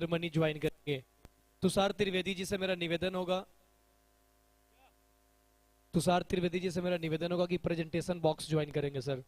Ceremony join करेंगे। तुषार त्रिवेदी जी से मेरा निवेदन होगा कि प्रेजेंटेशन बॉक्स ज्वाइन करेंगे सर।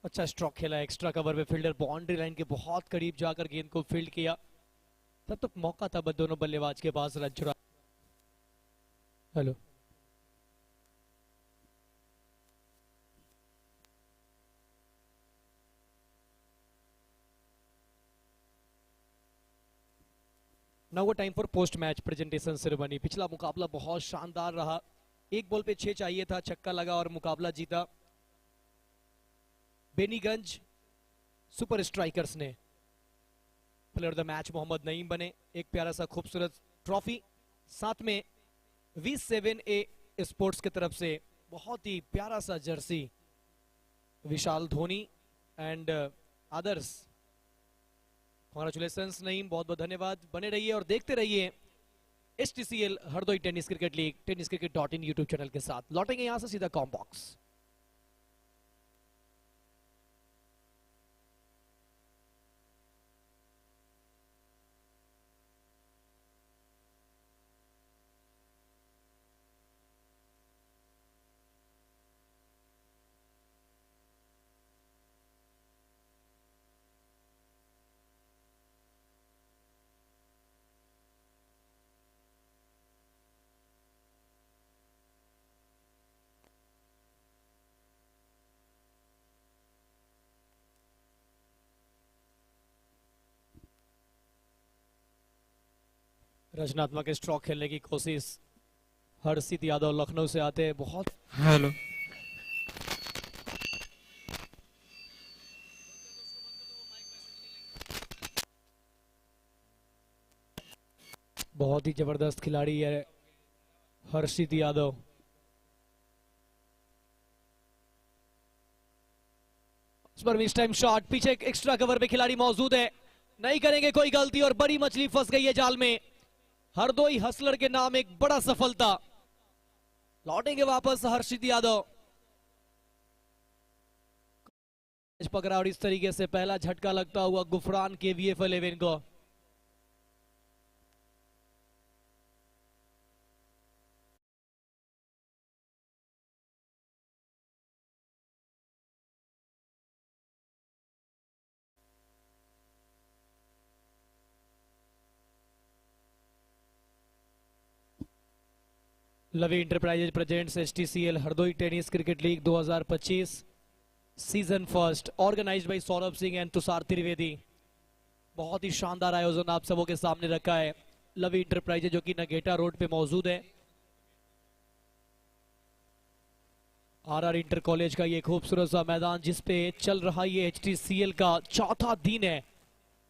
अच्छा स्ट्रोक खेला, एक्स्ट्रा कवर में फील्डर बाउंड्री लाइन के बहुत करीब जाकर गेंद को फील्ड किया। तब तक मौका था दोनों बल्लेबाज के पास रन चुरा। Hello now time for post match presentation ceremony. पिछला मुकाबला बहुत शानदार रहा, एक बॉल पे 6 चाहिए था, छक्का लगा और मुकाबला जीता बेनीगंज सुपर स्ट्राइकर्स ने। Player of the match Mohammad Naeem बने। एक प्यारा सा खूबसूरत ट्रॉफी, साथ में V7A स्पोर्ट्स की तरफ से बहुत ही प्यारा सा Jersey Vishal Dhoni and others. Congratulations Naeem, बहुत बहुत धन्यवाद। बने रहिए और देखते रहिए HTCL Hardoi tennis cricket league tenniscricket.in YouTube channel के साथ। लौटेंगे यहां से सीधा कॉम बॉक्स। रचनात्मक स्ट्रोक खेलने की कोशिश, हर्षित यादव लखनऊ से आते हैं। बहुत हेलो बहुत ही जबरदस्त खिलाड़ी है हर्षित यादव। इस पर मिस टाइम शॉट, पीछे एक एक्स्ट्रा कवर पे खिलाड़ी मौजूद है, नहीं करेंगे कोई गलती और बड़ी मछली फंस गई है जाल में। हरदोई हसलर के नाम एक बड़ा सफलता। लौटेंगे वापस हर्षित यादव। पकड़ा और इस तरीके से पहला झटका लगता हुआ गुफरान के VF11 को। Lavi enterprises presents HTCL Hardoi tennis cricket league 2025 season first, organised by Saurabh Singh and Tushar Trivedi. बहुत ही शानदार आयोजन आप सबों के सामने रखा है लवी इंटरप्राइजेज, जो कि नगेटा रोड पे मौजूद है। RR इंटर कॉलेज का ये खूबसूरत सा मैदान जिसपे चल रहा ये HTCL का चौथा दिन है।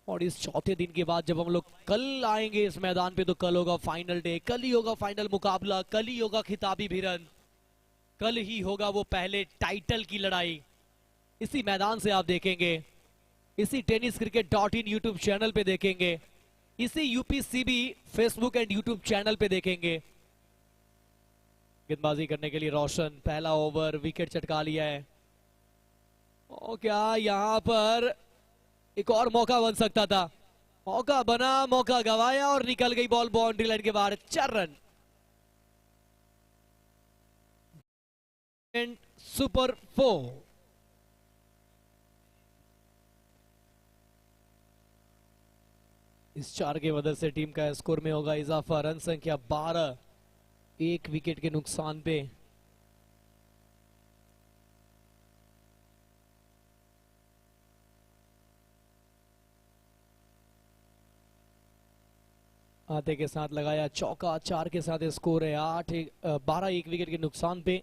और इस चौथे दिन के बाद जब हम लोग कल आएंगे इस मैदान पे तो कल होगा फाइनल डे, कल ही होगा फाइनल मुकाबला, कल ही होगा खिताबी भिड़न, कल ही होगा वो पहले टाइटल की लड़ाई। इसी मैदान से आप देखेंगे, इसी tenniscricket.in यूट्यूब चैनल पे देखेंगे, इसी UPCB Facebook and YouTube channel पे देखेंगे। गेंदबाजी करने के लिए रोशन, पहला ओवर, विकेट चटका लिया है। और क्या यहां पर एक और मौका बन सकता था, मौका बना, मौका गवाया और निकल गई बॉल बाउंड्री लाइन के बाहर। 4 रन। सुपर 4। इस 4 की मदद से टीम का स्कोर में होगा इजाफा। रन संख्या 12, 1 विकेट के नुकसान पे। आते के साथ लगाया चौका, 4 के साथ स्कोर है 12 एक विकेट के नुकसान पे।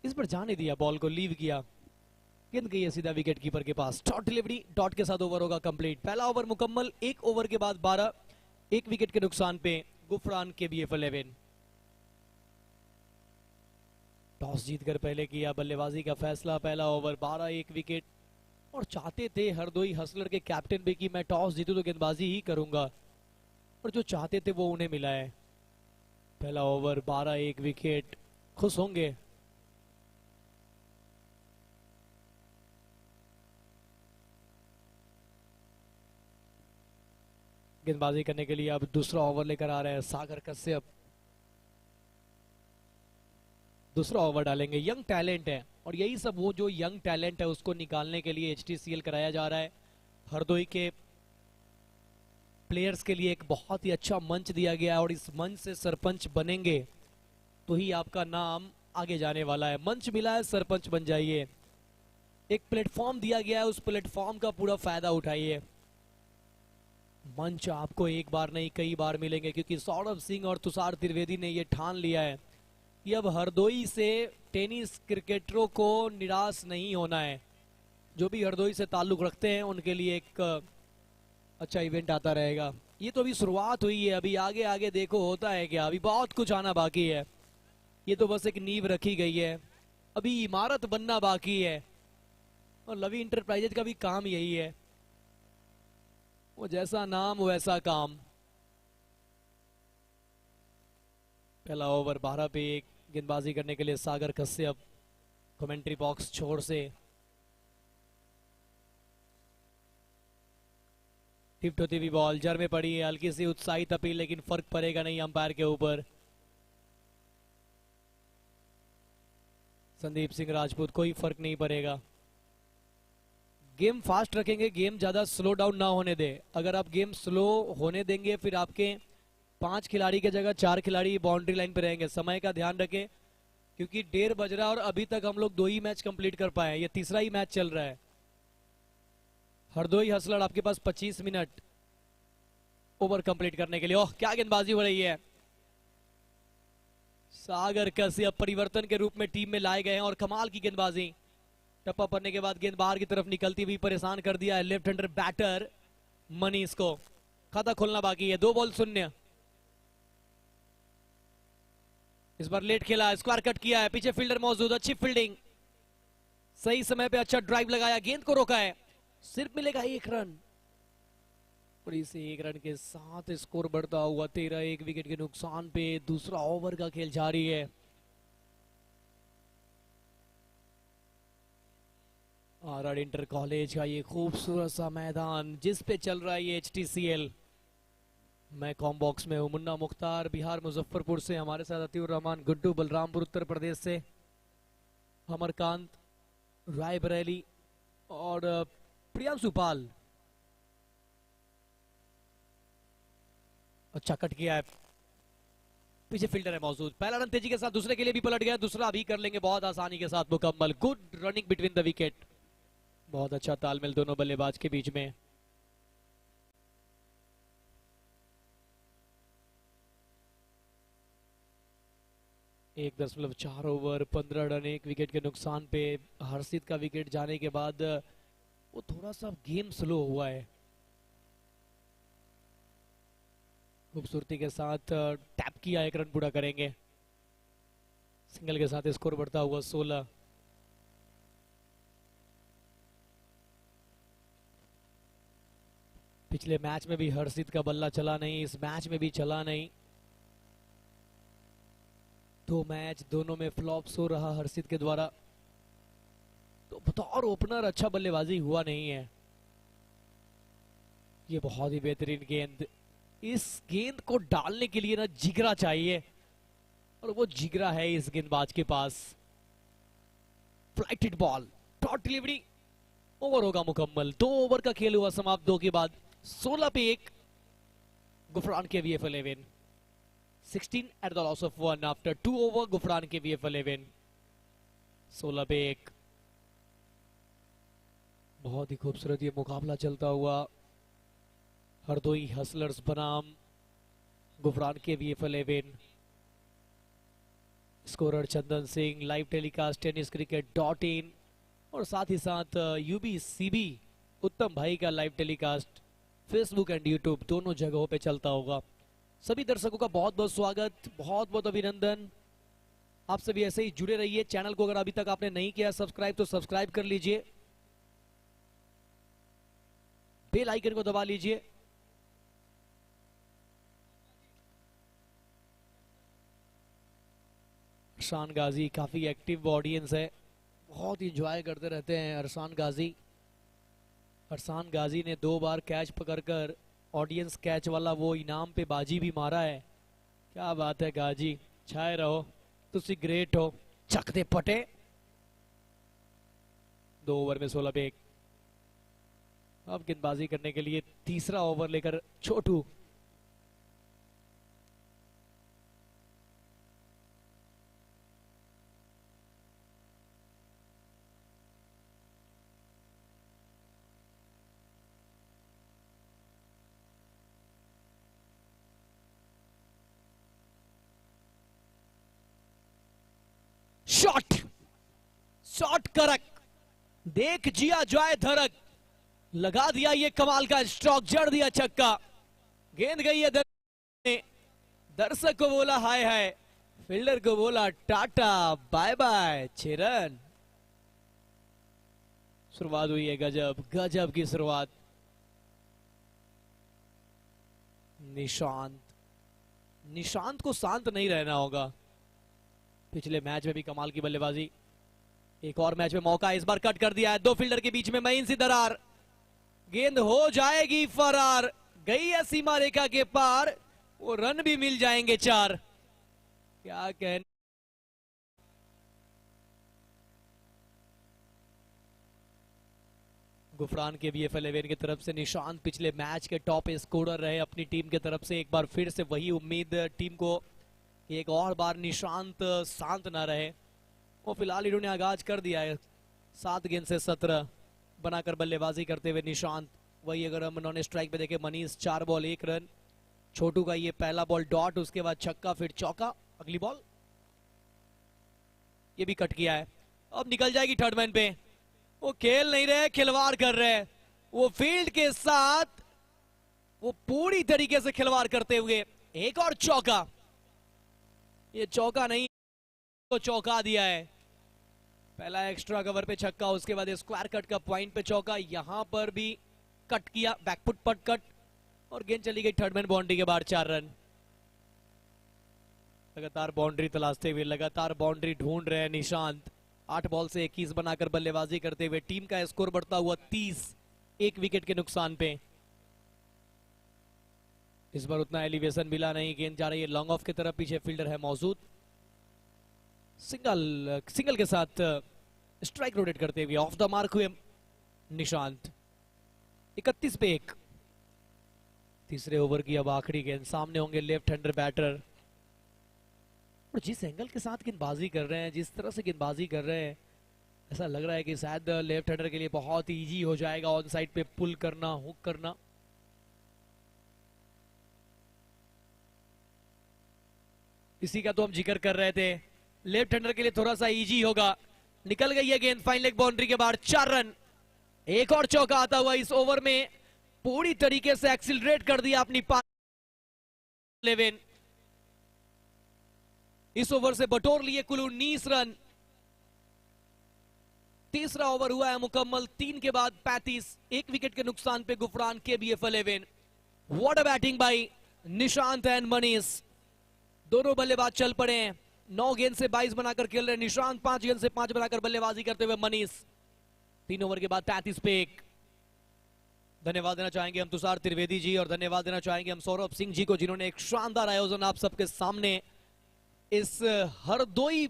इस पर जाने दिया, बॉल को लीव किया, गेंद गई है सीधा विकेट कीपर के पास। डॉट डिलीवरी, डॉट के साथ ओवर होगा कंप्लीट। पहला ओवर मुकम्मल, एक ओवर के बाद 12 एक विकेट के नुकसान पे गुफरान KBF 11। टॉस जीतकर पहले किया बल्लेबाजी का फैसला। पहला ओवर 12 एक विकेट, और चाहते थे हरदोई हसलर के कैप्टन भी कि मैं टॉस जीतूं तो गेंदबाजी ही करूंगा, और जो चाहते थे वो उन्हें मिला है। पहला ओवर 12 एक विकेट, खुश होंगे। गेंदबाजी करने के लिए अब दूसरा ओवर लेकर आ रहे हैं सागर कश्यप। दूसरा ओवर डालेंगे, यंग टैलेंट है, और यही सब वो जो यंग टैलेंट है उसको निकालने के लिए HTCL कराया जा रहा है। हरदोई के प्लेयर्स के लिए एक बहुत ही अच्छा मंच दिया गया है, और इस मंच से सरपंच बनेंगे तो ही आपका नाम आगे जाने वाला है। मंच मिला है, सरपंच बन जाइए। एक प्लेटफॉर्म दिया गया है, उस प्लेटफॉर्म का पूरा फायदा उठाइए। मंच आपको एक बार नहीं कई बार मिलेंगे, क्योंकि सौरभ सिंह और तुषार त्रिवेदी ने यह ठान लिया है कि अब हरदोई से टेनिस क्रिकेटरों को निराश नहीं होना है। जो भी हरदोई से ताल्लुक रखते हैं उनके लिए एक अच्छा इवेंट आता रहेगा। ये तो अभी शुरुआत हुई है, अभी आगे आगे देखो होता है क्या, अभी बहुत कुछ आना बाकी है। ये तो बस एक नींव रखी गई है, अभी इमारत बनना बाकी है, और लवी इंटरप्राइजेज का भी काम यही है, वो जैसा नाम वैसा काम। पहला ओवर 12 पे एक, गेंदबाजी करने के लिए सागर कश्यप। कमेंट्री बॉक्स छोर से हिट होती हुई बॉल जर में पड़ी है, हल्की सी उत्साहित अपील, लेकिन फर्क पड़ेगा नहीं अंपायर के ऊपर। संदीप सिंह राजपूत, कोई फर्क नहीं पड़ेगा। गेम फास्ट रखेंगे, गेम ज्यादा स्लो डाउन ना होने दे। अगर आप गेम स्लो होने देंगे फिर आपके 5 खिलाड़ी की जगह 4 खिलाड़ी बाउंड्री लाइन पे रहेंगे। समय का ध्यान रखें, क्योंकि 1:30 बज रहा है और अभी तक हम लोग 2 ही मैच कंप्लीट कर पाए, ये तीसरा ही मैच चल रहा है। हरदोई हसलड़ आपके पास 25 मिनट ओवर कंप्लीट करने के लिए। ओह क्या गेंदबाजी हो रही है। सागर कश्यप परिवर्तन के रूप में टीम में लाए गए हैं, और कमाल की गेंदबाजी। टप्पा पड़ने के बाद गेंद बाहर की तरफ निकलती हुई परेशान कर दिया है लेफ्ट हैंडर बैटर मनीष को। खाता खोलना बाकी है, 2 बॉल शून्य। इस बार लेट खेला, स्क्वायर कट किया है, पीछे फील्डर मौजूद, अच्छी फील्डिंग, सही समय पे अच्छा ड्राइव लगाया, गेंद को रोका है, सिर्फ मिलेगा 1 रन, और इस 1 रन के साथ स्कोर बढ़ता हुआ 13 एक विकेट के नुकसान पे। दूसरा ओवर का खेल जारी है। आरआर इंटर कॉलेज का ये खूबसूरत सा मैदान जिस पे चल रहा है ये HTCL। मैं कॉम बॉक्स में हूँ मुन्ना मुख्तार, बिहार मुजफ्फरपुर से हमारे साथ अतीउर रहमान गुड्डू, बलरामपुर उत्तर प्रदेश से अमरकांत रायबरेली और प्रियांशु पाल। अच्छा कट किया है, पीछे फील्डर है मौजूद। पहला रन तेजी के साथ दूसरे के लिए भी पलट गया, दूसरा भी कर लेंगे बहुत आसानी के साथ मुकम्मल। Good running between the wicket, बहुत अच्छा तालमेल दोनों बल्लेबाज के बीच में। एक 1.4 ओवर 15 रन 1 विकेट के नुकसान पे। हर्षित का विकेट जाने के बाद वो थोड़ा सा गेम स्लो हुआ है। खूबसूरती के साथ टैप किया, 1 रन पूरा करेंगे। सिंगल के साथ स्कोर बढ़ता हुआ 16। पिछले मैच में भी हर्षित का बल्ला चला नहीं, इस मैच में भी चला नहीं। 2 मैच दोनों में फ्लॉप्स हो रहा हर्षित के द्वारा, तो बतौर ओपनर अच्छा बल्लेबाजी हुआ नहीं है। ये बहुत ही बेहतरीन गेंद, इस गेंद को डालने के लिए ना जिगरा चाहिए, और वो जिगरा है इस गेंदबाज के पास। Flighted ball, dot delivery, over होगा मुकम्मल। 2 ओवर का खेल हुआ समाप्त, 2 के बाद 16 पे 1 Gufran KBF 11। 16 at the loss of 1 after 2 over Gufran KBF 11। 16 पे 1। बहुत ही खूबसूरत ये मुकाबला चलता हुआ हरदोई हसलर्स बनाम Gufran KBF11। Scorer Chandan Singh, live telecast tenniscricket.in और साथ ही साथ UBCB उत्तम भाई का live telecast Facebook and YouTube दोनों जगहों पे चलता होगा। सभी दर्शकों का बहुत बहुत स्वागत, बहुत बहुत अभिनंदन। आप सभी ऐसे ही जुड़े रहिए। चैनल को अगर अभी तक आपने नहीं किया सब्सक्राइब तो सब्सक्राइब कर लीजिए, बेल आइकन को दबा लीजिए। अरसान गाजी काफी एक्टिव ऑडियंस है, बहुत इंजॉय करते रहते हैं अरसान गाजी। अरसान गाजी ने 2 बार कैच पकड़कर ऑडियंस कैच वाला वो इनाम पे बाजी भी मारा है। क्या बात है गाजी, छाए रहो, तुसी ग्रेट हो। चक दे पटे। 2 ओवर में 16 पे 1। अब गेंदबाजी करने के लिए तीसरा ओवर लेकर छोटू। शॉट, शॉट करक, देख जिया जॉय धड़क, लगा दिया ये कमाल का स्ट्रोक, जड़ दिया छक्का। गेंद गई है दर्शक को बोला हाय हाय, फील्डर को बोला टाटा बाय बाय। 6 रन। शुरुआत हुई है गजब, गजब की शुरुआत। निशांत को शांत नहीं रहना होगा। पिछले मैच में भी कमाल की बल्लेबाजी, एक और मैच में मौका, इस बार कट कर दिया है। 2 फील्डर के बीच में महीन सी दरार, गेंद हो जाएगी फरार, गई है सीमा रेखा के पार, वो रन भी मिल जाएंगे 4। क्या कहने। गुफरान KBF11 की तरफ से निशांत पिछले मैच के टॉप स्कोरर रहे अपनी टीम की तरफ से। एक बार फिर से वही उम्मीद टीम को, एक और बार निशांत शांत ना रहे। वो फिलहाल इन्होंने आगाज कर दिया है 7 गेंद से 17 बनाकर बल्लेबाजी करते हुए निशांत। वही अगर हम नॉन स्ट्राइक पे देखें, मनीष 4 बॉल 1 रन। छोटू का ये पहला बॉल डॉट, उसके बाद छक्का, फिर चौका। अगली बॉल ये भी कट किया है। अब निकल जाएगी थर्ड मैन पे। वो खेल नहीं रहे, खिलवाड़ कर रहे हैं। वो फील्ड के साथ वो पूरी तरीके से खिलवाड़ करते हुए एक और चौका। ये चौका नहीं तो चौका दिया है। पहला एक्स्ट्रा कवर पे छक्का, उसके बाद स्क्वायर कट का पॉइंट पे चौका। यहां पर भी कट किया, बैकफुट पट कट, और गेंद चली गई थर्ड मैन बाउंड्री के बाहर। 4 रन। लगातार बाउंड्री तलाशते हुए, लगातार बाउंड्री ढूंढ रहे हैं निशांत। 8 बॉल से 21 बनाकर बल्लेबाजी करते हुए टीम का स्कोर बढ़ता हुआ 30, 1 विकेट के नुकसान पे। इस बार उतना एलिवेशन मिला नहीं, गेंद जा रही है लॉन्ग ऑफ की तरफ, पीछे फील्डर है मौजूद। सिंगल के साथ स्ट्राइक रोटेट करते हुए ऑफ द मार्क हुए निशांत। 31 पे 1। तीसरे ओवर की अब आखिरी गेंद, सामने होंगे लेफ्ट हैंडर बैटर। और जिस एंगल के साथ गेंदबाजी कर रहे हैं, जिस तरह से गेंदबाजी कर रहे हैं, ऐसा लग रहा है कि शायद लेफ्ट हैंडर के लिए बहुत इजी हो जाएगा ऑन साइड पे पुल करना, हुक करना। इसी का तो हम जिक्र कर रहे थे, लेफ्ट हैंडर के लिए थोड़ा सा इजी होगा। निकल गई है गेंद फाइन लेग बाउंड्री के बाहर। 4 रन। एक और चौका आता हुआ इस ओवर में, पूरी तरीके से एक्सिलरेट कर दिया अपनी 11। इस ओवर से बटोर लिए कुल 19 रन। तीसरा ओवर हुआ है मुकम्मल, 3 के बाद 35, 1 विकेट के नुकसान पे Gufran KBF11। What a batting bye Nishant and Manish. दोनों बल्लेबाज चल पड़े हैं। 9 गेंद से 22 बनाकर खेल रहे निशांत, 5 गेंद से 5 बनाकर बल्लेबाजी करते हुए मनीष। 3 ओवर के बाद 33 पे 1। धन्यवाद देना चाहेंगे हम तुषार त्रिवेदी जी, और धन्यवाद देना चाहेंगे हम सौरभ सिंह जी को, जिन्होंने एक शानदार आयोजन आप सबके सामने इस हरदोई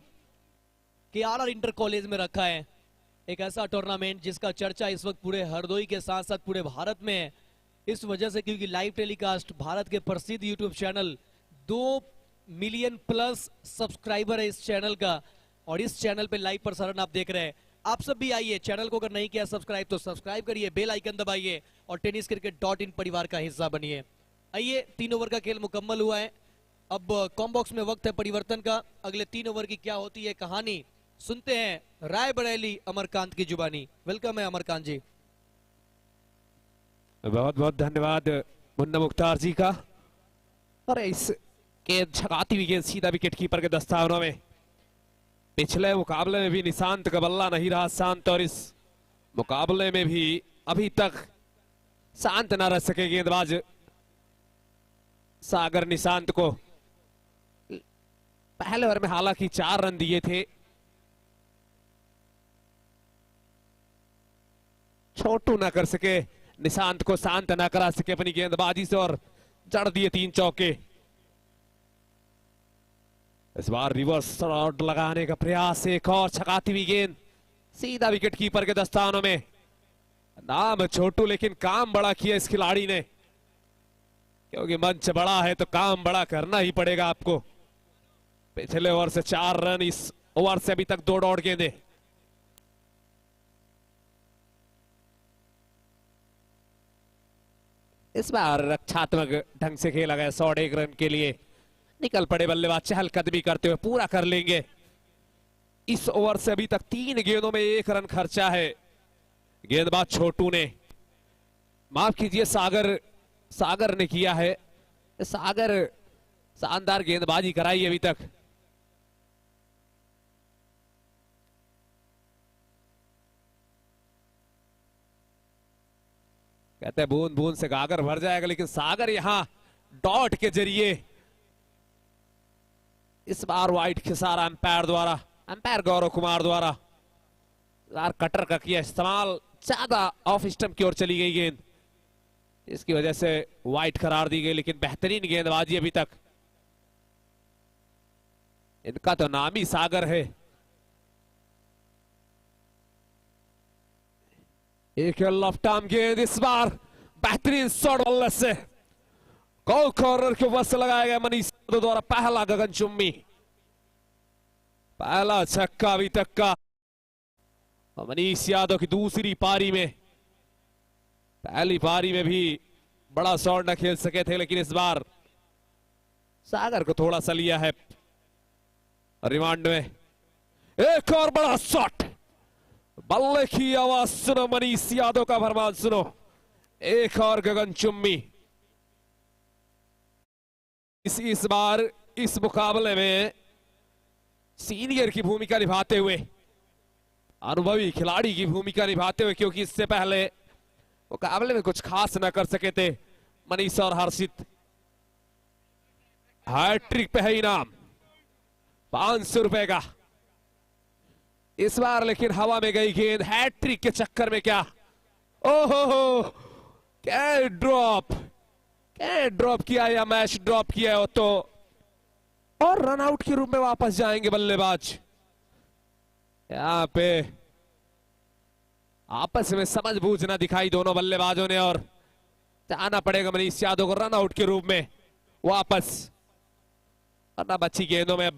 के RR इंटर कॉलेज में रखा है। एक ऐसा टूर्नामेंट जिसका चर्चा इस वक्त पूरे हरदोई के साथ साथ पूरे भारत में है, इस वजह से क्योंकि लाइव टेलीकास्ट भारत के प्रसिद्ध YouTube channel 2 million plus subscriber है इस चैनल का, और इस चैनल पे लाइव प्रसारण आप देख रहे हैं। आप सब भी आइए, चैनल को अगर नहीं किया सब्सक्राइब तो सब्सक्राइब करिए, बेल आइकन दबाइए और tenniscricket.in परिवार का हिस्सा बनिए। आइए, 3 ओवर का खेल मुकम्मल हुआ है। अब कॉम्बॉक्स में वक्त है परिवर्तन का। अगले 3 ओवर की क्या होती है कहानी, सुनते हैं रायबरेली अमरकांत की जुबानी। वेलकम है अमरकांत जी। बहुत बहुत धन्यवाद मुन्ना मुख्तार जी का। और इस गेंद छकाती हुई गेंद सीधा विकेट कीपर के दस्तानों में। पिछले मुकाबले में भी निशांत का बल्ला नहीं रहा शांत, और इस मुकाबले में भी अभी तक शांत न रह सके गेंदबाज सागर निशांत को। पहले ओवर में हालांकि 4 रन दिए थे, छोटू ना कर सके, निशांत को शांत ना करा सके अपनी गेंदबाजी से, और जड़ दिए 3 चौके। इस बार रिवर्स शॉट लगाने का प्रयास, एक और छकाती हुई गेंद सीधा विकेट कीपर के दस्तानों में। नाम छोटू, लेकिन काम बड़ा किया इस खिलाड़ी ने, क्योंकि मंच बड़ा है तो काम बड़ा करना ही पड़ेगा आपको। पिछले ओवर से 4 रन, इस ओवर से अभी तक 2 डॉट गेंदें। इस बार रक्षात्मक ढंग से खेला गया, 101 रन के लिए निकल पड़े बल्लेबाज, चहलकदमी करते हुए पूरा कर लेंगे। इस ओवर से अभी तक 3 गेंदों में 1 रन खर्चा है गेंदबाज छोटू ने। माफ कीजिए, सागर ने किया है। सागर शानदार गेंदबाजी कराई अभी तक। कहते हैं बूंद बूंद से गागर भर जाएगा, लेकिन सागर यहां डॉट के जरिए इस बार वाइड खिसारा अंपायर गौरव कुमार द्वारा कटर का किया इस्तेमाल। ज्यादा ऑफ स्टंप की ओर चली गई गेंद, इसकी वजह से वाइड करार दी गई, लेकिन बेहतरीन गेंदबाजी अभी तक। इनका तो नाम ही सागर है। एक लेफ्ट आर्म गेंद, इस बार बेहतरीन शॉट बल्ले से गोल कॉर्नर के ऊपर से लगाया गया मनीष यादव द्वारा। पहला गगनचुम्बी, पहला छक्का अभी तक का मनीष यादव की दूसरी पारी में। पहली पारी में भी बड़ा शॉट न खेल सके थे, लेकिन इस बार सागर को थोड़ा सा लिया है रिमांड में। एक और बड़ा शॉट, बल्ले की आवाज सुनो, मनीष यादव का फरमान सुनो। एक और गगनचुम्बी। इस बार इस मुकाबले में सीनियर की भूमिका निभाते हुए, अनुभवी खिलाड़ी की भूमिका निभाते हुए, क्योंकि इससे पहले मुकाबले में कुछ खास न कर सके थे मनीष और हर्षित। हैट्रिक पे है इनाम 500 रुपए का। इस बार लेकिन हवा में गई गेंद, हैट्रिक के चक्कर में क्या, ओहो क्या ड्रॉप किया या मैच ड्रॉप किया हो तो, और रन आउट के रूप में वापस जाएंगे बल्लेबाज। यहां पे आपस में समझ बूझ ना दिखाई दोनों बल्लेबाजों ने, और जाना पड़ेगा मनीष यादव को रन आउट के रूप में वापस। वरना बची गेंदों में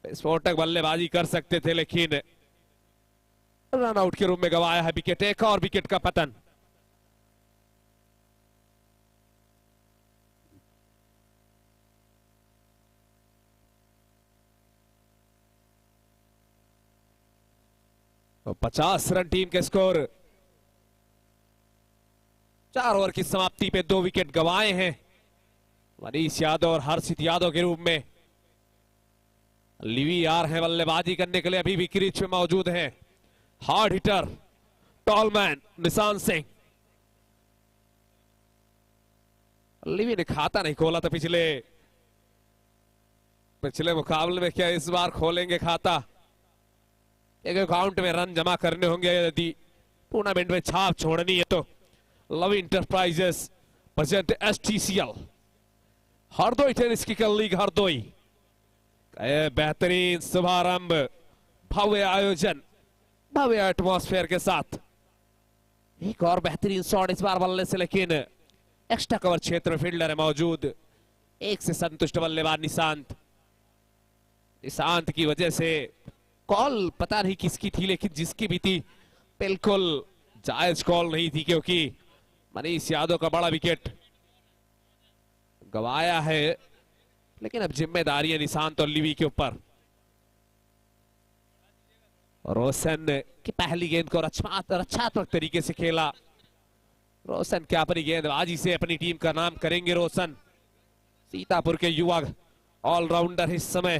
विस्फोटक बल्लेबाजी कर सकते थे, लेकिन रन आउट के रूप में गवाया है विकेट। एक और विकेट का पतन। तो 50 रन टीम के स्कोर। 4 ओवर की समाप्ति पे 2 विकेट गंवाए हैं मनीष यादव और हर्षित यादव के रूप में। लिवी यार है बल्लेबाजी करने के लिए, अभी भी क्रीज में मौजूद हैं। Hard hitter tall man Nishant Singh. Levi ने खाता नहीं खोला था पिछले मुकाबले में, क्या इस बार खोलेंगे खाता? एक अकाउंट में रन जमा करने होंगे यदि टूर्नामेंट में छाप छोड़नी है तो। Lav enterprises present STCL Hardoi tennis cricket league Hardoi. बेहतरीन शुभारंभ, भव्य आयोजन, भव्य एटमॉस्फेयर के साथ। एक और बेहतरीन शॉट इस बार बल्ले से, लेकिन एक्स्ट्रा कवर क्षेत्र में फील्डर है मौजूद। एक से संतुष्ट बल्लेबाज निशांत की वजह से कॉल पता नहीं किसकी थी, लेकिन जिसकी भी थी बिल्कुल जायज कॉल नहीं थी, क्योंकि मनीष यादव का बड़ा विकेट गवाया है, लेकिन अब जिम्मेदारी निशान तो लिवी के ऊपर। रोशन की पहली गेंद को रक्षात्मक तरीके से खेला। रोशन क्या अपनी गेंदबाजी से अपनी टीम का नाम करेंगे। रोशन सीतापुर के युवा ऑलराउंडर, इस समय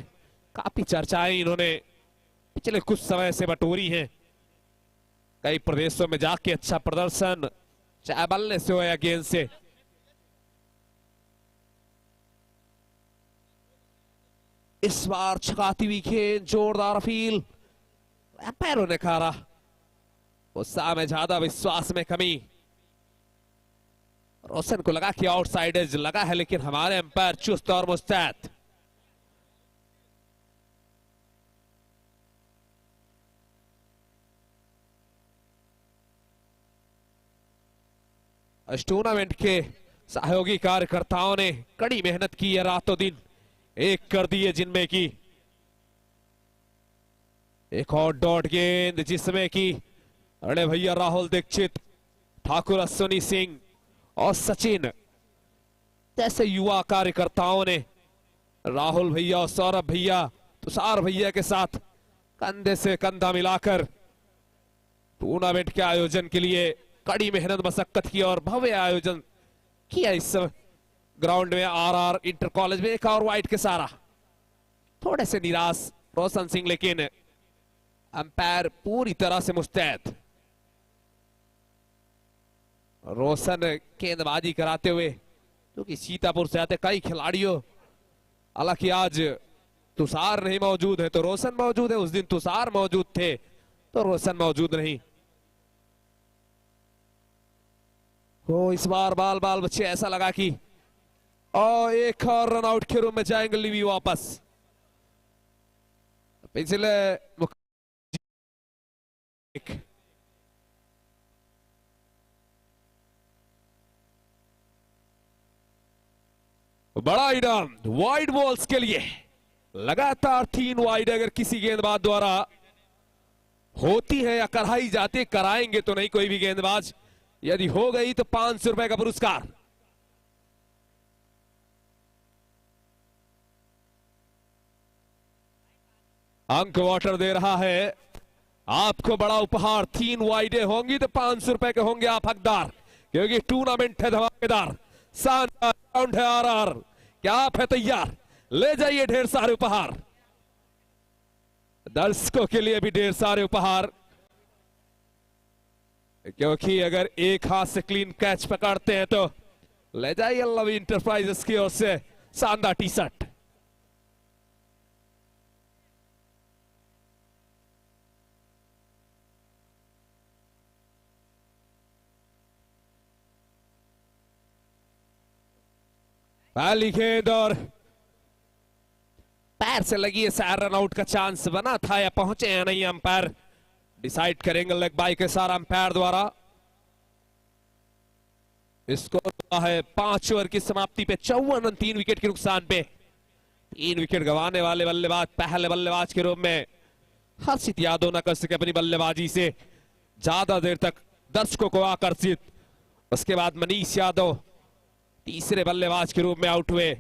काफी चर्चाएं इन्होंने पिछले कुछ समय से बटोरी हैं। कई प्रदेशों में जाके अच्छा प्रदर्शन, चाहे बल्ले से हो या गेंद से। इस बार छकाती हुई गेंद, जोरदार अपील, पैरों ने कहा उत्साह में ज्यादा, विश्वास में कमी। रोशन को लगा कि आउटसाइड एज लगा है, लेकिन हमारे अंपायर चुस्त और मुस्तैद। इस टूर्नामेंट के सहयोगी कार्यकर्ताओं ने कड़ी मेहनत की है, रातों दिन एक कर दिए, जिनमें की एक और डॉट गेंद, जिसमें कि अरे भैया राहुल दीक्षित, ठाकुर अश्विनी सिंह और सचिन जैसे युवा कार्यकर्ताओं ने राहुल भैया और सौरभ भैया, तुषार भैया के साथ कंधे से कंधा मिलाकर टूर्नामेंट के आयोजन के लिए कड़ी मेहनत मशक्कत की और भव्य आयोजन किया। इस ग्राउंड में आरआर इंटर कॉलेज में एक और वाइड के सारा थोड़े से निराश रोशन सिंह, लेकिन अंपायर पूरी तरह से मुस्तैद। रोशन गेंदबाजी कराते हुए, क्योंकि सीतापुर से आते कई खिलाड़ियों, हालांकि आज तुषार नहीं मौजूद है तो रोशन मौजूद है, उस दिन तुषार मौजूद थे तो रोशन मौजूद नहीं। हो इस बार बाल बाल बच्चे ऐसा लगा कि और एक और रन आउट के रूप में जाएंगे लिवी वापस। पिछले बड़ा इनाम वाइड बॉल्स के लिए, लगातार 3 वाइड अगर किसी गेंदबाज द्वारा होती है या कराई जाती, कराएंगे तो नहीं कोई भी गेंदबाज, यदि हो गई तो 500 रुपए का पुरस्कार। अंक वाटर दे रहा है आपको बड़ा उपहार, 3 वाइडें होंगी तो 500 रुपए के होंगे आप हकदार, क्योंकि टूर्नामेंट है धमाकेदार, शानदार राउंड है आरआर। क्या आप है तैयार? ले जाइए ढेर सारे उपहार, दर्शकों के लिए भी ढेर सारे उपहार, क्योंकि अगर एक हाथ से क्लीन कैच पकड़ते हैं तो ले जाइए लव इंटरप्राइजेस की ओर से शानदार टी शर्ट। पहली गेंद और पैर से लगी है, शायद रन आउट का चांस बना था या पहुंचे या नहीं, अंपायर डिसाइड करेंगे लेग बाय के सारा अंपायर द्वारा। स्कोर है 5 ओवर की समाप्ति पे 54 रन 3 विकेट के नुकसान पे। 3 विकेट गंवाने वाले बल्लेबाज पहले बल्लेबाज के रूप में हर्षित यादव न कर सके अपनी बल्लेबाजी से ज्यादा देर तक दर्शकों को आकर्षित। उसके बाद मनीष यादव तीसरे बल्लेबाज के रूप में आउट हुए।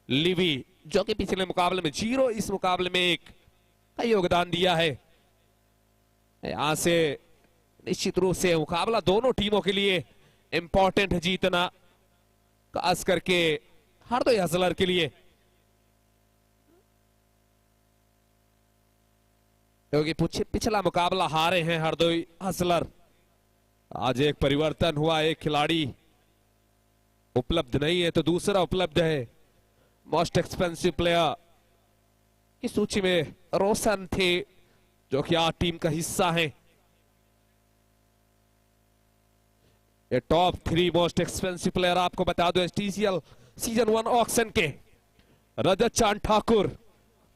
लिवी जो कि पिछले मुकाबले में 0, इस मुकाबले में 1 का योगदान दिया है। यहां से निश्चित रूप से मुकाबला दोनों टीमों के लिए इंपॉर्टेंट है जीतना, खास करके हरदोई हसलर के लिए, क्योंकि पिछला मुकाबला हारे हैं हरदोई हसलर। आज एक परिवर्तन हुआ, एक खिलाड़ी उपलब्ध नहीं है तो दूसरा उपलब्ध है। मोस्ट एक्सपेंसिव प्लेयर की सूची में रोशन थे जो कि आज टीम का हिस्सा है। ये टॉप 3 मोस्ट एक्सपेंसिव प्लेयर आपको बता दो एसटीसीएल सीजन 1 ऑक्शन के। रजत चांद ठाकुर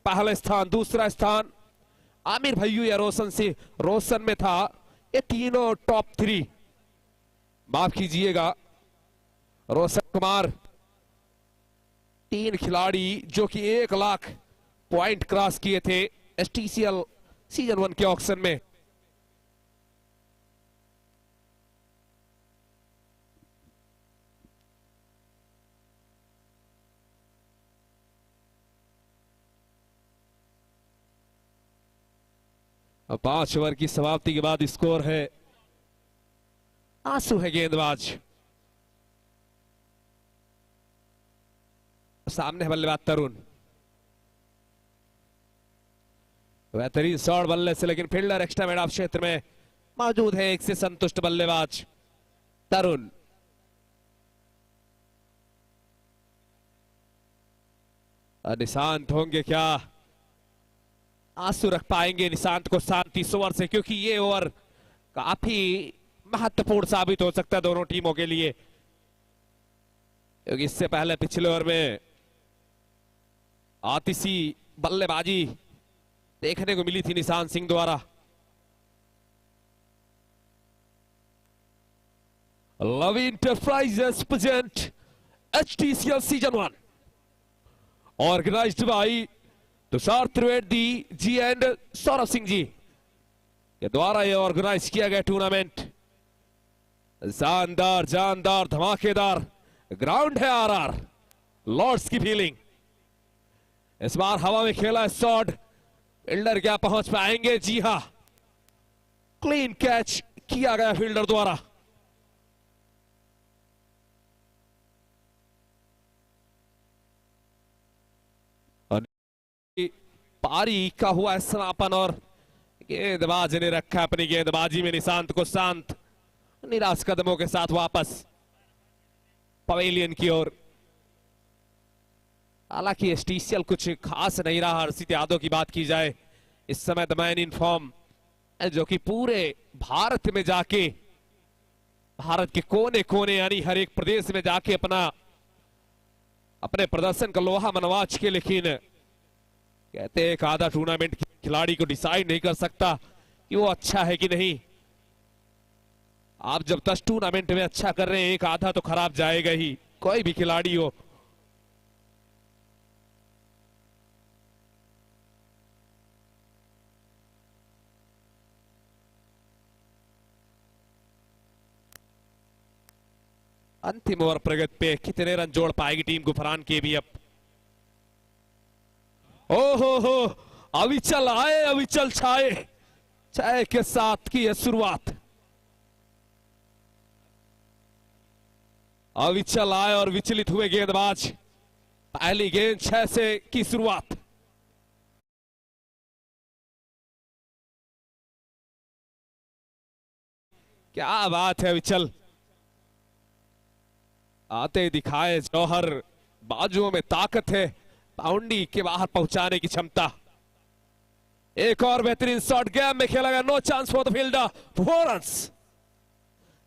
पहला स्थान, दूसरा स्थान आमिर भैयू या रोशन से रोशन में था। ये तीनों टॉप 3, माफ कीजिएगा रोशन कुमार, 3 खिलाड़ी जो कि 1 लाख पॉइंट क्रॉस किए थे एसटीसीएल सीजन 1 के ऑक्शन में। अब 5 ओवर की समाप्ति के बाद स्कोर है, आंसू है गेंदबाज। सामने है बल्लेबाज तरुण। बेहतरीन शॉट बल्ले से, लेकिन फील्डर एक्स्ट्रा मैदान क्षेत्र में मौजूद है। एक से संतुष्ट बल्लेबाज तरुण। निशांत होंगे क्या, आंसू रख पाएंगे निशांत को शांति इस ओवर से, क्योंकि ये ओवर काफी महत्वपूर्ण साबित हो सकता है दोनों टीमों के लिए, क्योंकि इससे पहले पिछले ओवर में आतिशी बल्लेबाजी देखने को मिली थी निशांत सिंह द्वारा। Lavi enterprises present HTCL season 1 organised by Tushar Trivedi ji and Saurabh Singh ji के द्वारा यह ऑर्गेनाइज किया गया टूर्नामेंट। शानदार जानदार धमाकेदार ग्राउंड है RR लॉर्ड्स की फीलिंग। इस बार हवा में खेला शॉट, फील्डर क्या पहुंच पाएंगे? जी हां, क्लीन कैच किया गया फील्डर द्वारा। पारी का हुआ समापन और गेंदबाज ने रखा अपनी गेंदबाजी में निशांत को शांत, निराश कदमों के साथ वापस पवेलियन की ओर। हालांकि HTCL कुछ खास नहीं रहा। हर्षित यादव की बात की जाए, इस समय द मैन इन फॉर्म, जो कि पूरे भारत में जाके, भारत के कोने कोने यानी हर एक प्रदेश में जाके अपने प्रदर्शन का लोहा मनवा चुके। लेकिन कहते हैं एक आधा टूर्नामेंट खिलाड़ी को डिसाइड नहीं कर सकता कि वो अच्छा है कि नहीं। आप जब 10 टूर्नामेंट में अच्छा कर रहे हैं, एक आधा तो खराब जाएगा ही, कोई भी खिलाड़ी हो। अंतिम ओवर प्रगति पे कितने रन जोड़ पाएगी टीम गुफरान के भी। अब हो अविचल आए अविचल छाए, छाए के साथ की है शुरुआत। अविचल आए और विचलित हुए गेंदबाज। पहली गेंद 6 से की शुरुआत। क्या बात है, अविचल आते दिखाए जौहर, बाजुओं में ताकत है, बाउंड्री के बाहर पहुंचाने की क्षमता। एक और बेहतरीन शॉट गैप में खेला गया, no chance for the fielder, 4 runs.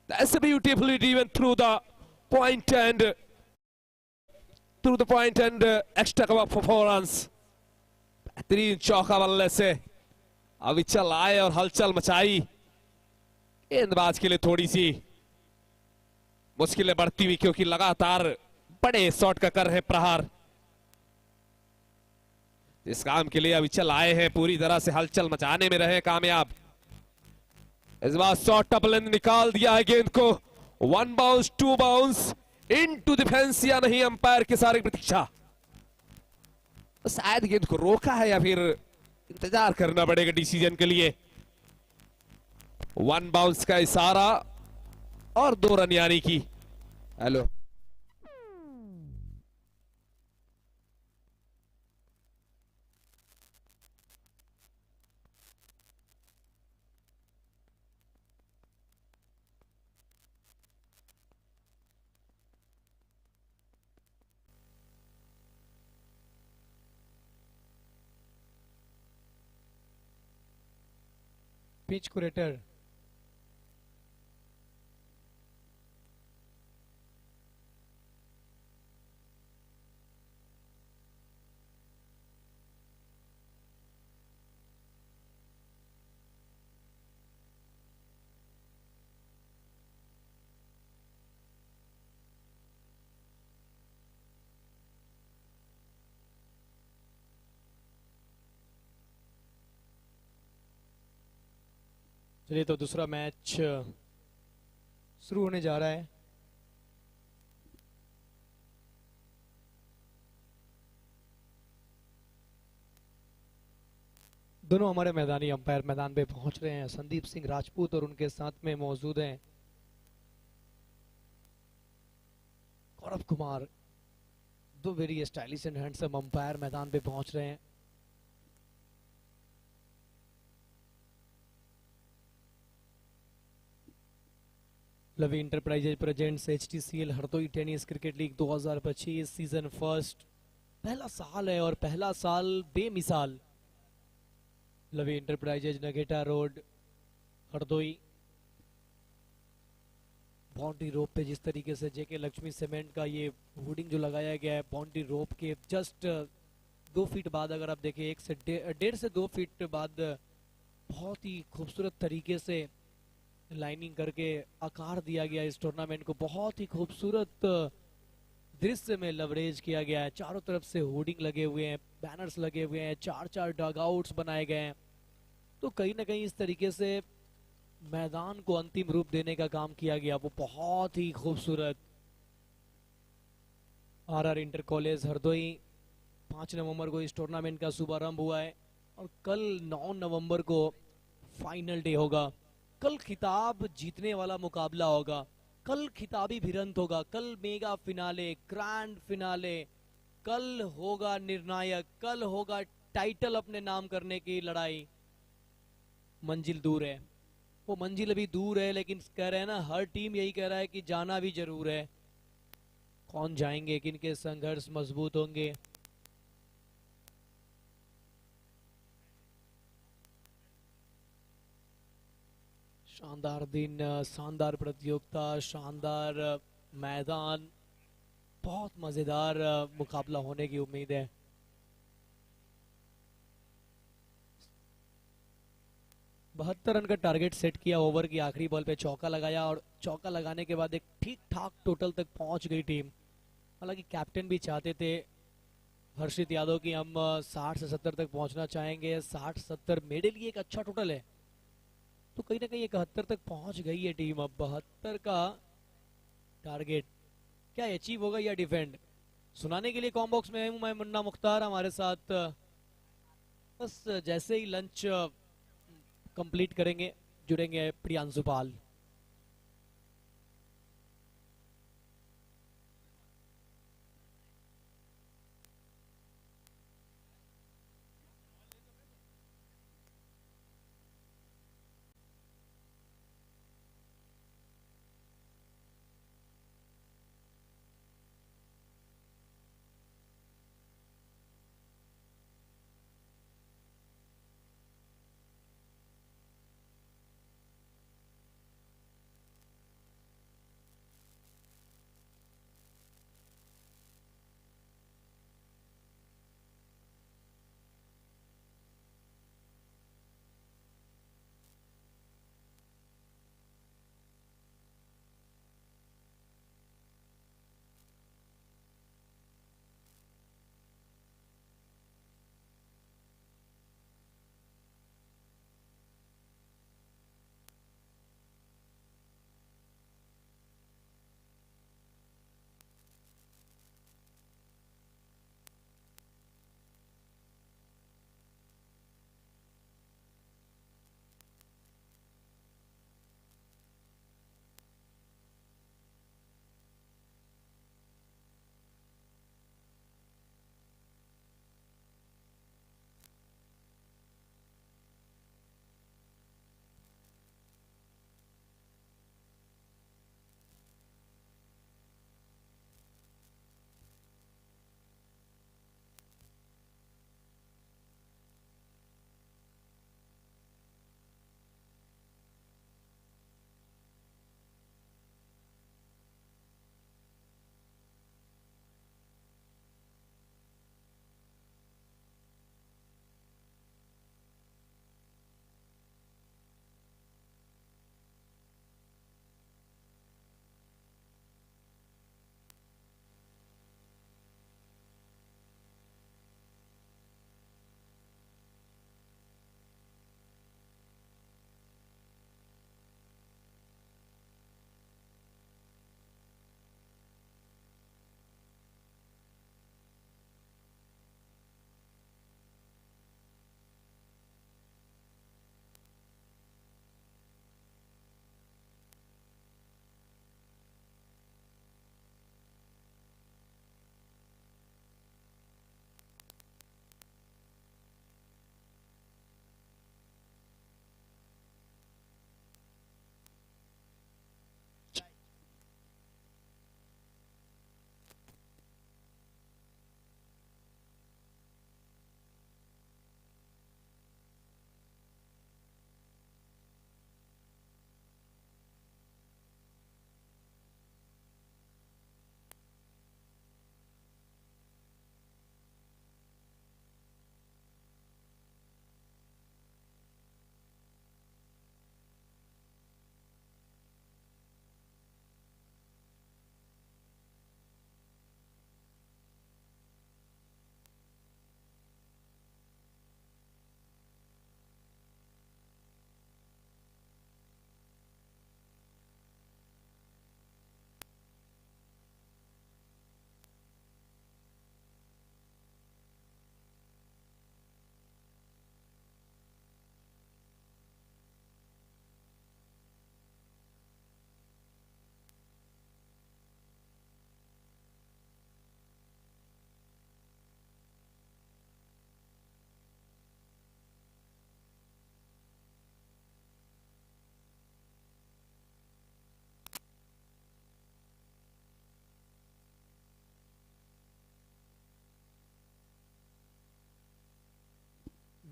That's beautifully driven through the point and extra cover for 4 runs. बेहतरीन चौका बल्ले से अविचल आए और हलचल मचाई। गेंदबाज के लिए थोड़ी सी मुश्किलें बढ़ती हुई, क्योंकि लगातार बड़े शॉट का कर है प्रहार। इस काम के लिए अविचल आए हैं, पूरी तरह से हलचल मचाने में रहे कामयाब। इस बार शॉट टपलन निकाल दिया है गेंद को। 1 बाउंस 2 बाउंस इनटू डिफेंस या नहीं, अंपायर की सारी प्रतीक्षा। शायद गेंद को रोका है या फिर इंतजार करना पड़ेगा डिसीजन के लिए। 1 बाउंस का इशारा और 2 रन यानी कि। हेलो पिच कुरेटर चलिए, तो दूसरा मैच शुरू होने जा रहा है। दोनों हमारे मैदानी अंपायर मैदान पे पहुंच रहे हैं। संदीप सिंह राजपूत और उनके साथ में मौजूद हैं गौरव कुमार। दो very stylish and handsome umpire मैदान पे पहुंच रहे हैं। Lavi enterprises presents HTCL Hardoi tennis cricket league 2025 season first. पहला साल है और पहला साल बेमिसाल। Lavi enterprises Nageta road Hardoi. Boundary rope पे जिस तरीके से जेके लक्ष्मी सीमेंट का ये होर्डिंग जो लगाया गया है, बाउंड्री रोप के जस्ट 2 फीट बाद अगर आप देखें, 1.5 से 2 फीट बाद बहुत ही खूबसूरत तरीके से लाइनिंग करके आकार दिया गया इस टूर्नामेंट को। बहुत ही खूबसूरत दृश्य में लवरेज किया गया है। चारों तरफ से होर्डिंग लगे हुए हैं, बैनर्स लगे हुए हैं, 4-4 डगआउट्स बनाए गए हैं। तो कहीं ना कहीं इस तरीके से मैदान को अंतिम रूप देने का काम किया गया, वो बहुत ही खूबसूरत। आरआर इंटर कॉलेज हरदोई 5 नवंबर को इस टूर्नामेंट का शुभारंभ हुआ है और कल 9 नवंबर को फाइनल डे होगा। कल खिताब जीतने वाला मुकाबला होगा, कल खिताबी भिड़ंत होगा, कल मेगा फिनाले, ग्रैंड फिनाले, कल होगा निर्णायक, कल होगा टाइटल अपने नाम करने की लड़ाई। मंजिल दूर है, वो मंजिल अभी दूर है, लेकिन कह रहे हैं ना, हर टीम यही कह रहा है कि जाना भी जरूर है। कौन जाएंगे, किनके संघर्ष मजबूत होंगे। शानदार दिन, शानदार प्रतियोगिता, शानदार मैदान, बहुत मजेदार मुकाबला होने की उम्मीद है। बहत्तर रन का टारगेट सेट किया, ओवर की आखिरी बॉल पे चौका लगाया और चौका लगाने के बाद एक ठीक ठाक टोटल तक पहुंच गई टीम। हालांकि कैप्टन भी चाहते थे हर्षित यादव की हम 60 से 70 तक पहुंचना चाहेंगे। 60-70 मेरे लिए एक अच्छा टोटल है, तो कहीं ना कहीं 71 तक पहुंच गई है टीम। अब 72 का टारगेट क्या अचीव होगा या डिफेंड, सुनाने के लिए कॉम बॉक्स में हूं मैं मुन्ना मुख्तार। हमारे साथ बस जैसे ही लंच कंप्लीट करेंगे जुड़ेंगे प्रियांशु पाल।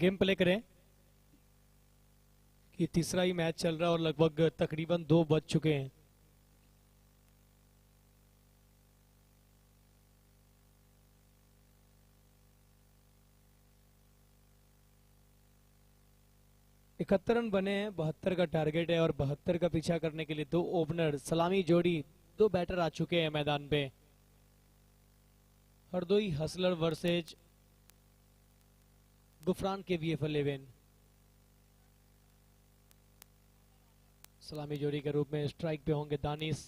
गेम प्ले करें कि तीसरा ही मैच चल रहा है और लगभग तकरीबन 2 बज चुके हैं। इकहत्तर रन बने हैं, 72 का टारगेट है और 72 का पीछा करने के लिए 2 ओपनर सलामी जोड़ी 2 बैटर आ चुके हैं मैदान पे। हरदोई हसलर वर्सेज गुफरान के VF11। सलामी जोड़ी के रूप में स्ट्राइक पे होंगे दानिश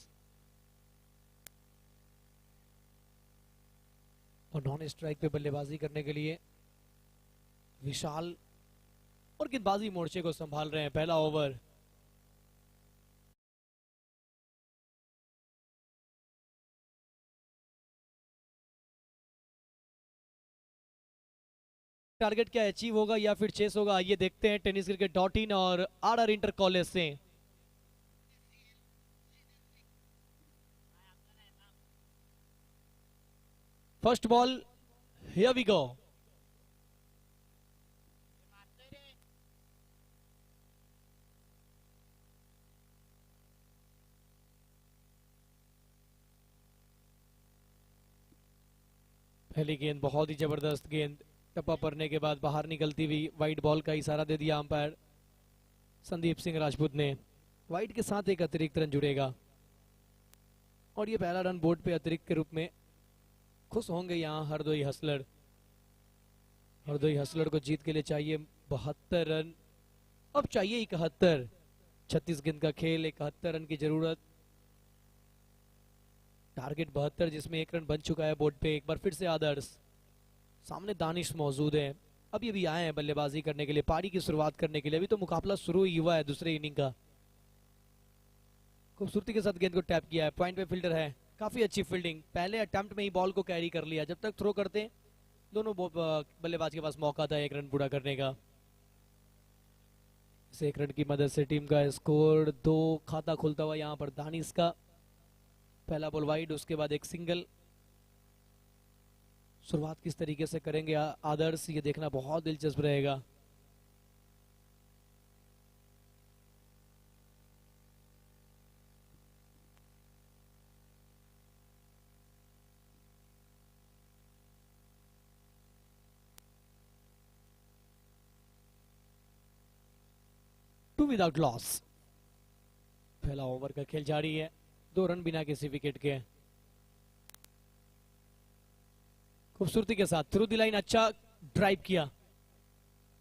और नॉन स्ट्राइक पे बल्लेबाजी करने के लिए विशाल और गेंदबाजी मोर्चे को संभाल रहे हैं। पहला ओवर टारगेट क्या अचीव होगा या फिर चेस होगा, आइए देखते हैं टेनिस क्रिकेट.in और RR इंटर कॉलेज से। First ball, here we go. पहली गेंद बहुत ही जबरदस्त गेंद, टप्पा पड़ने के बाद बाहर निकलती हुई वाइड बॉल का इशारा दे दिया अंपायर संदीप सिंह राजपूत ने। वाइड के साथ एक अतिरिक्त रन जुड़ेगा और ये पहला रन बोर्ड पे अतिरिक्त के रूप में खुश होंगे यहाँ हरदोई हसलर। हरदोई हसलर को जीत के लिए चाहिए 72 रन, अब चाहिए 71। 36 गेंद का खेल, 71 रन की जरूरत। टारगेट 72 जिसमें 1 रन बन चुका है बोर्ड पे। एक बार फिर से आदर्श, सामने दानिश मौजूद है, अभी अभी आए हैं बल्लेबाजी करने के लिए, पारी की शुरुआत करने के लिए। अभी तो मुकाबला शुरू ही हुआ है दूसरे इनिंग का। खूबसूरती के साथ गेंद को टैप किया है, पॉइंट पे फील्डर है, काफी अच्छी फील्डिंग। पहले अटेम्प्ट में ही बॉल को कैरी कर लिया, जब तक थ्रो करते दोनों बल्लेबाज के पास मौका था 1 रन पूरा करने का। इस 1 रन की मदद से टीम का स्कोर 2 खाता खुलता हुआ यहाँ पर दानिश का। पहला बॉल वाइड, उसके बाद एक सिंगल। शुरुआत किस तरीके से करेंगे आदर्श, ये देखना बहुत दिलचस्प रहेगा। Two without loss. पहला ओवर का खेल जारी है, 2 रन बिना किसी विकेट के। खूबसूरती के साथ थ्रू द लाइन, अच्छा ड्राइव किया।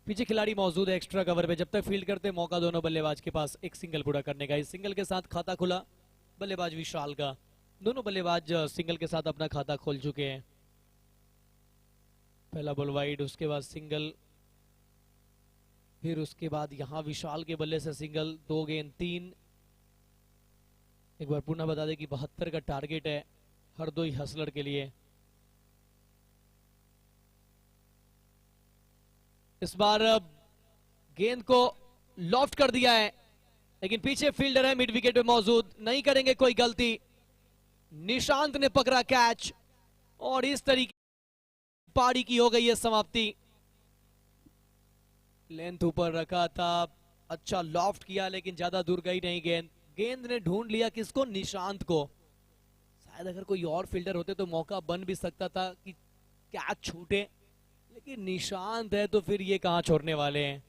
पीछे खिलाड़ी मौजूद है एक्स्ट्रा कवर पे, जब तक फील्ड करते मौका दोनों बल्लेबाज के पास एक सिंगल पूरा करने का। इस सिंगल के साथ खाता खुला बल्लेबाज विशाल का। दोनों बल्लेबाज सिंगल के साथ अपना खाता खोल चुके हैं। पहला बॉल वाइड, उसके बाद सिंगल, फिर उसके बाद यहां विशाल के बल्ले से सिंगल। 2 गेंद 3। एक बार पुनः बता दें कि 72 का टारगेट है हरदोई हसलर के लिए। इस बार गेंद को लॉफ्ट कर दिया है, लेकिन पीछे फील्डर है मिड विकेट पे मौजूद, नहीं करेंगे कोई गलती। निशांत ने पकड़ा कैच और इस तरीके पारी की हो गई है समाप्ति। लेंथ ऊपर रखा था, अच्छा लॉफ्ट किया, लेकिन ज्यादा दूर गई नहीं गेंद। गेंद ने ढूंढ लिया किसको, निशांत को। शायद अगर कोई और फील्डर होते तो मौका बन भी सकता था कि कैच छूटे, लेकिन निशांत है तो फिर ये कहां छोड़ने वाले हैं।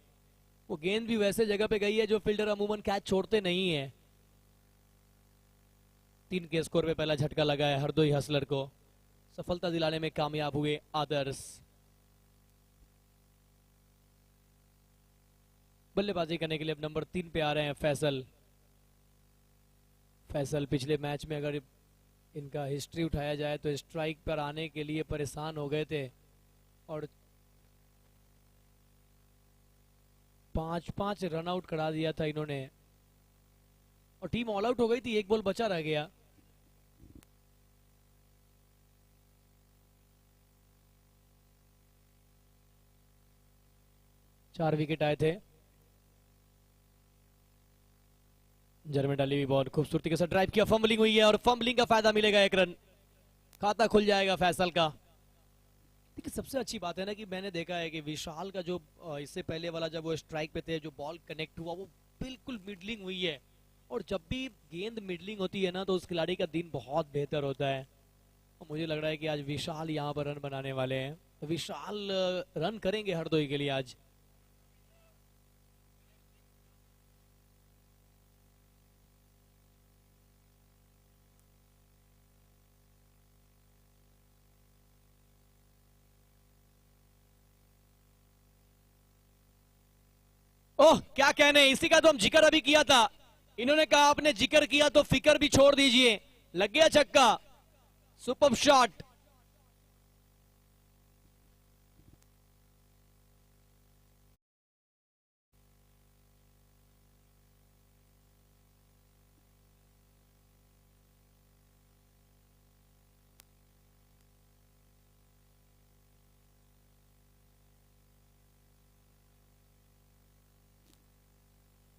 वो गेंद भी वैसे जगह पे गई है जो फील्डर अमूमन कैच छोड़ते नहीं है। 3 के स्कोर पे पहला झटका लगा है हरदोई हसलर को। सफलता दिलाने में कामयाब हुए आदर्श। बल्लेबाजी करने के लिए अब नंबर 3 पे आ रहे हैं फैसल। फैसल पिछले मैच में अगर इनका हिस्ट्री उठाया जाए तो स्ट्राइक पर आने के लिए परेशान हो गए थे और 5-5 रन आउट करा दिया था इन्होंने और टीम ऑल आउट हो गई थी, 1 बॉल बचा रह गया। चार विकेट आए थे। जर में डाली हुई बॉल खूबसूरती के साथ ड्राइव किया, फंबलिंग हुई है और फंबलिंग का फायदा मिलेगा, 1 रन, खाता खुल जाएगा फैसल का। एक सबसे अच्छी बात है ना कि मैंने देखा है कि विशाल का जो इससे पहले वाला जब वो स्ट्राइक पे थे, जो बॉल कनेक्ट हुआ वो बिल्कुल मिडलिंग हुई है। और जब भी गेंद मिडलिंग होती है ना तो उस खिलाड़ी का दिन बहुत बेहतर होता है। और मुझे लग रहा है कि आज विशाल यहाँ पर रन बनाने वाले हैं। तो विशाल रन करेंगे हरदोई के लिए आज। ओह क्या कहने, इसी का तो हम जिक्र अभी किया था। इन्होंने कहा आपने जिक्र किया तो फिक्र भी छोड़ दीजिए। लग गया छक्का, सुपर शॉट।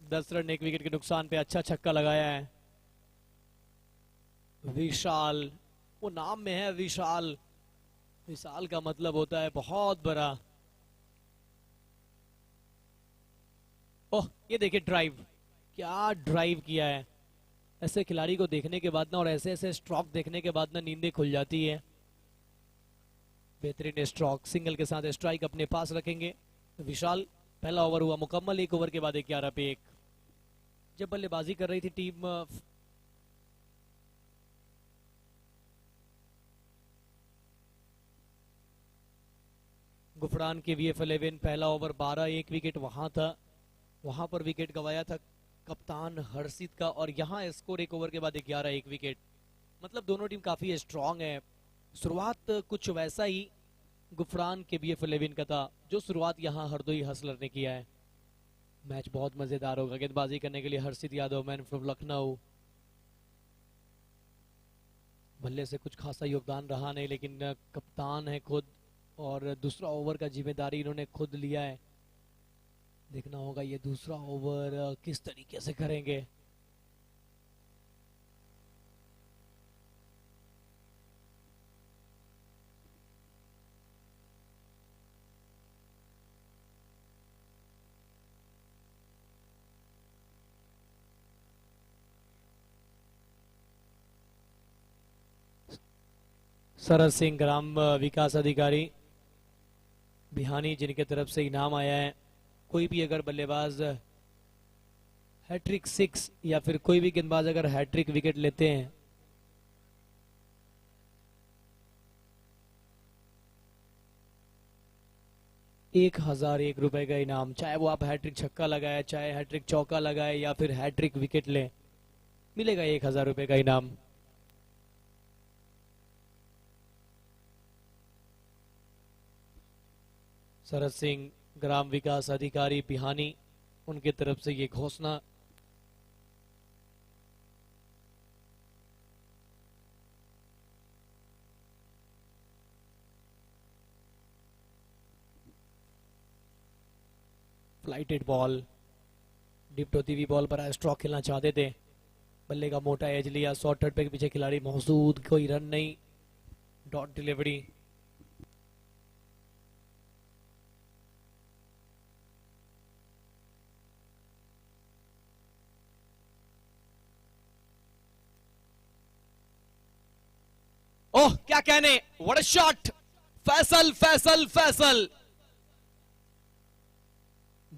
दस रन एक विकेट के नुकसान पे अच्छा छक्का लगाया है विशाल। वो नाम में है विशाल, विशाल का मतलब होता है बहुत बड़ा। ओह ये देखिए ड्राइव, क्या ड्राइव किया है। ऐसे खिलाड़ी को देखने के बाद ना और ऐसे ऐसे स्ट्रोक देखने के बाद ना नींदें खुल जाती है। बेहतरीन स्ट्रोक, सिंगल के साथ स्ट्राइक अपने पास रखेंगे विशाल। पहला ओवर हुआ मुकम्मल, एक ओवर के बाद 11 पे 1। जब बल्लेबाजी कर रही थी टीम गुफरान के VF11, पहला ओवर 12, एक विकेट वहां था, वहां पर विकेट गवाया था कप्तान हर्षित का। और यहाँ स्कोर एक ओवर के बाद 11, एक विकेट। मतलब दोनों टीम काफी स्ट्रांग है। शुरुआत कुछ वैसा ही गुफरान के VF11 का था जो शुरुआत यहाँ हरदोई हसलर ने किया है। मैच बहुत मजेदार होगा। गेंदबाजी करने के लिए हर्षित यादव, मैन फ्रॉम लखनऊ। बल्ले से कुछ खासा योगदान रहा नहीं, लेकिन कप्तान है खुद और दूसरा ओवर का जिम्मेदारी इन्होंने खुद लिया है। देखना होगा ये दूसरा ओवर किस तरीके से करेंगे। सरस सिंह ग्राम विकास अधिकारी बिहानी, जिनके तरफ से इनाम आया है। कोई भी अगर बल्लेबाज हैट्रिक 6 या फिर कोई भी गेंदबाज अगर हैट्रिक विकेट लेते हैं 1001 रुपए का इनाम। चाहे वो आप हैट्रिक छक्का लगाए, चाहे हैट्रिक चौका लगाए या फिर हैट्रिक विकेट ले, मिलेगा 1000 रुपए का इनाम। सरस सिंह ग्राम विकास अधिकारी बिहानी, उनके तरफ से ये घोषणा। फ्लाइटेड बॉल, डिप्ट होती हुई बॉल पर स्ट्रोक खेलना चाहते थे, बल्ले का मोटा एज लिया, शॉर्ट थर्ड पे के पीछे खिलाड़ी मौजूद, कोई रन नहीं, डॉट डिलीवरी। ओह क्या कहने, what a shot. Faisal Faisal Faisal,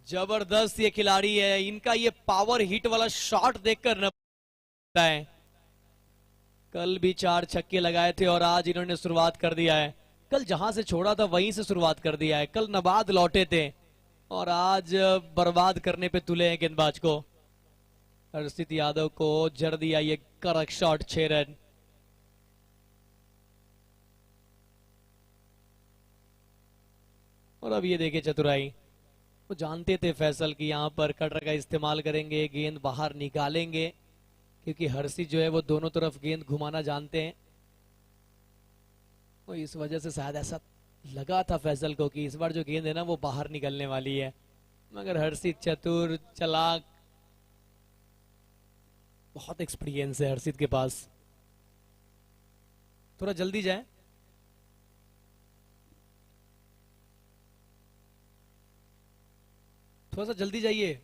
जबरदस्त ये खिलाड़ी है। इनका ये पावर हिट वाला शॉट देखकर न है। कल भी 4 छक्के लगाए थे और आज इन्होंने शुरुआत कर दिया है। कल जहां से छोड़ा था वहीं से शुरुआत कर दिया है। कल नबाद लौटे थे और आज बर्बाद करने पे तुले हैं गेंदबाज को। हर्षित यादव को जड़ दिया ये कड़क शॉट, 6 रन। और अब ये देखिए चतुराई, वो जानते थे फैसल कि यहाँ पर कटर का इस्तेमाल करेंगे, गेंद बाहर निकालेंगे, क्योंकि हर्षित जो है वो दोनों तरफ गेंद घुमाना जानते हैं। तो इस वजह से शायद ऐसा लगा था फैसल को कि इस बार जो गेंद है ना वो बाहर निकलने वाली है। मगर हर्षित चतुर चालाक, बहुत एक्सपीरियंस है हर्षित के पास। थोड़ा जल्दी जाए। थोड़ा सा जल्दी जाइए।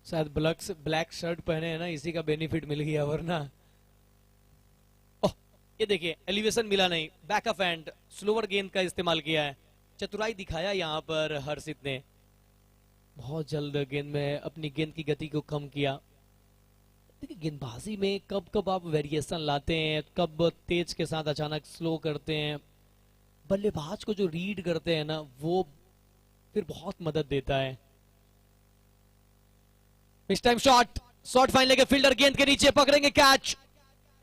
शायद ब्लैक ब्लैक शर्ट पहने हैं ना, इसी का बेनिफिट मिल गया, वरना ओह, ये देखिए एलिवेशन मिला नहीं, बैक ऑफ एंड स्लोअर गेंद का इस्तेमाल किया है। चतुराई दिखाया यहाँ पर हर्षित ने, बहुत जल्द गेंद में अपनी गेंद की गति को कम किया। देखिए गेंदबाजी में कब कब आप वेरिएशन लाते हैं, कब तेज के साथ अचानक स्लो करते हैं, बल्लेबाज को जो रीड करते हैं ना, वो फिर बहुत मदद देता है। इस टाइम शॉट, शॉट फाइन लेके फील्डर गेंद के नीचे पकड़ेंगे कैच,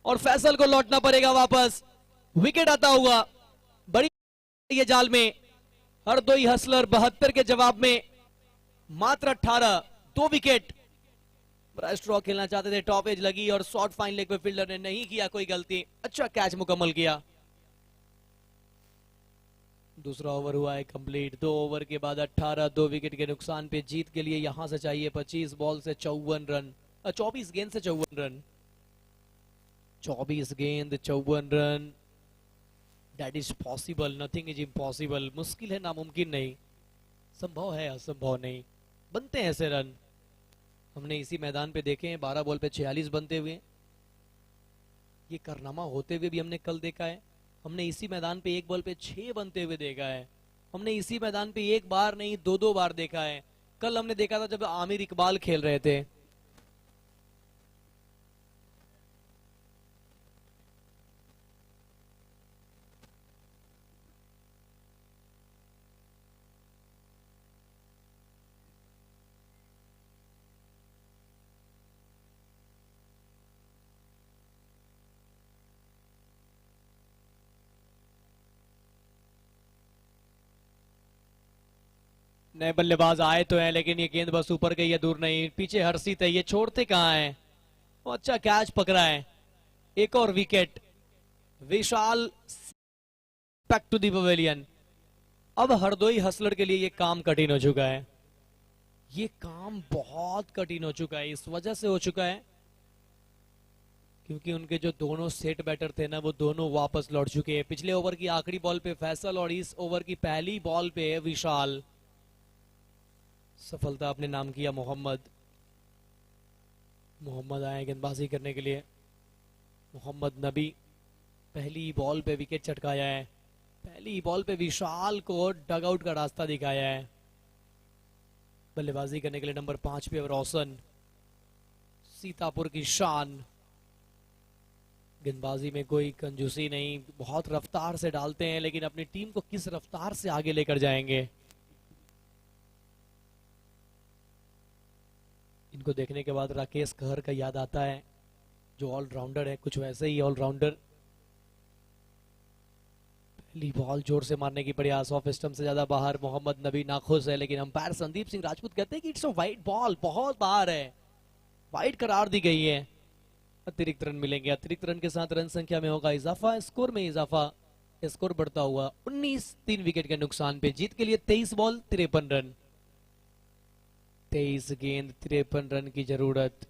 और फैसल को लौटना पड़ेगा वापस। विकेट आता हुआ, बड़ी ये जाल में हरदोई हसलर 72 के जवाब में मात्र 18, 2 विकेट। ब्रेस्ट ड्रॉ खेलना चाहते थे, टॉप एज लगी और शॉट फाइन लेग पे फील्डर ने नहीं किया कोई गलती, अच्छा कैच मुकम्मल किया। दूसरा ओवर हुआ है कंप्लीट, 2 ओवर के बाद 18, 2 विकेट के नुकसान पे जीत के लिए यहां से चाहिए 25 बॉल से 54 रन, 24 गेंद से 54 रन, 24 गेंद 54 run. That is possible, nothing is impossible. मुश्किल है, नामुमकिन नहीं, संभव है, असंभव नहीं, बनते हैं ऐसे रन। हमने इसी मैदान पे देखे हैं 12 बॉल पे 46 बनते हुए, ये कारनामा होते हुए भी हमने कल देखा है। हमने इसी मैदान पे 1 बॉल पे 6 बनते हुए देखा है। हमने इसी मैदान पे 1 बार नहीं 2-2 बार देखा है। कल हमने देखा था जब आमिर इकबाल खेल रहे थे। नए बल्लेबाज आए तो हैं, लेकिन ये गेंद बस ऊपर गई है, दूर नहीं। पीछे हर्षित है, ये छोड़ते कहां है। वो अच्छा कैच पकड़ा है, एक और wicket. Vishal back to the pavilion. अब हरदोई हसलर के लिए ये काम कठिन हो चुका है, ये काम बहुत कठिन हो चुका है। इस वजह से हो चुका है क्योंकि उनके जो दोनों सेट बैटर थे ना, वो दोनों वापस लौट चुके हैं। पिछले ओवर की आखिरी बॉल पे फैसल और इस ओवर की पहली बॉल पे विशाल। सफलता अपने नाम किया मोहम्मद। मोहम्मद आए गेंदबाजी करने के लिए। मोहम्मद नबी पहली बॉल पे विकेट चटकाया है, पहली बॉल पे विशाल को डगआउट का रास्ता दिखाया है। बल्लेबाजी करने के लिए नंबर 5 पे रोशन, सीतापुर की शान। गेंदबाजी में कोई कंजूसी नहीं, बहुत रफ्तार से डालते हैं, लेकिन अपनी टीम को किस रफ्तार से आगे लेकर जाएंगे, इनको देखने के बाद राकेश कहर का याद आता है, जो ऑलराउंडर है, कुछ वैसे ही ऑलराउंडर। पहली बॉल जोर से मारने की प्रयास, ऑफ स्टंप से ज्यादा बाहर। मोहम्मद नबी नाखुश है, लेकिन अंपायर संदीप सिंह राजपूत कहते हैं कि इट्स अ वाइड बॉल, बहुत बाहर है, वाइड करार दी गई है। अतिरिक्त रन मिलेंगे, अतिरिक्त रन के साथ रन संख्या में होगा इजाफा, स्कोर में इजाफा, स्कोर बढ़ता हुआ 19, 3 विकेट के नुकसान पे जीत के लिए 23 बॉल 53 रन, 23 गेंद 53 रन की जरूरत।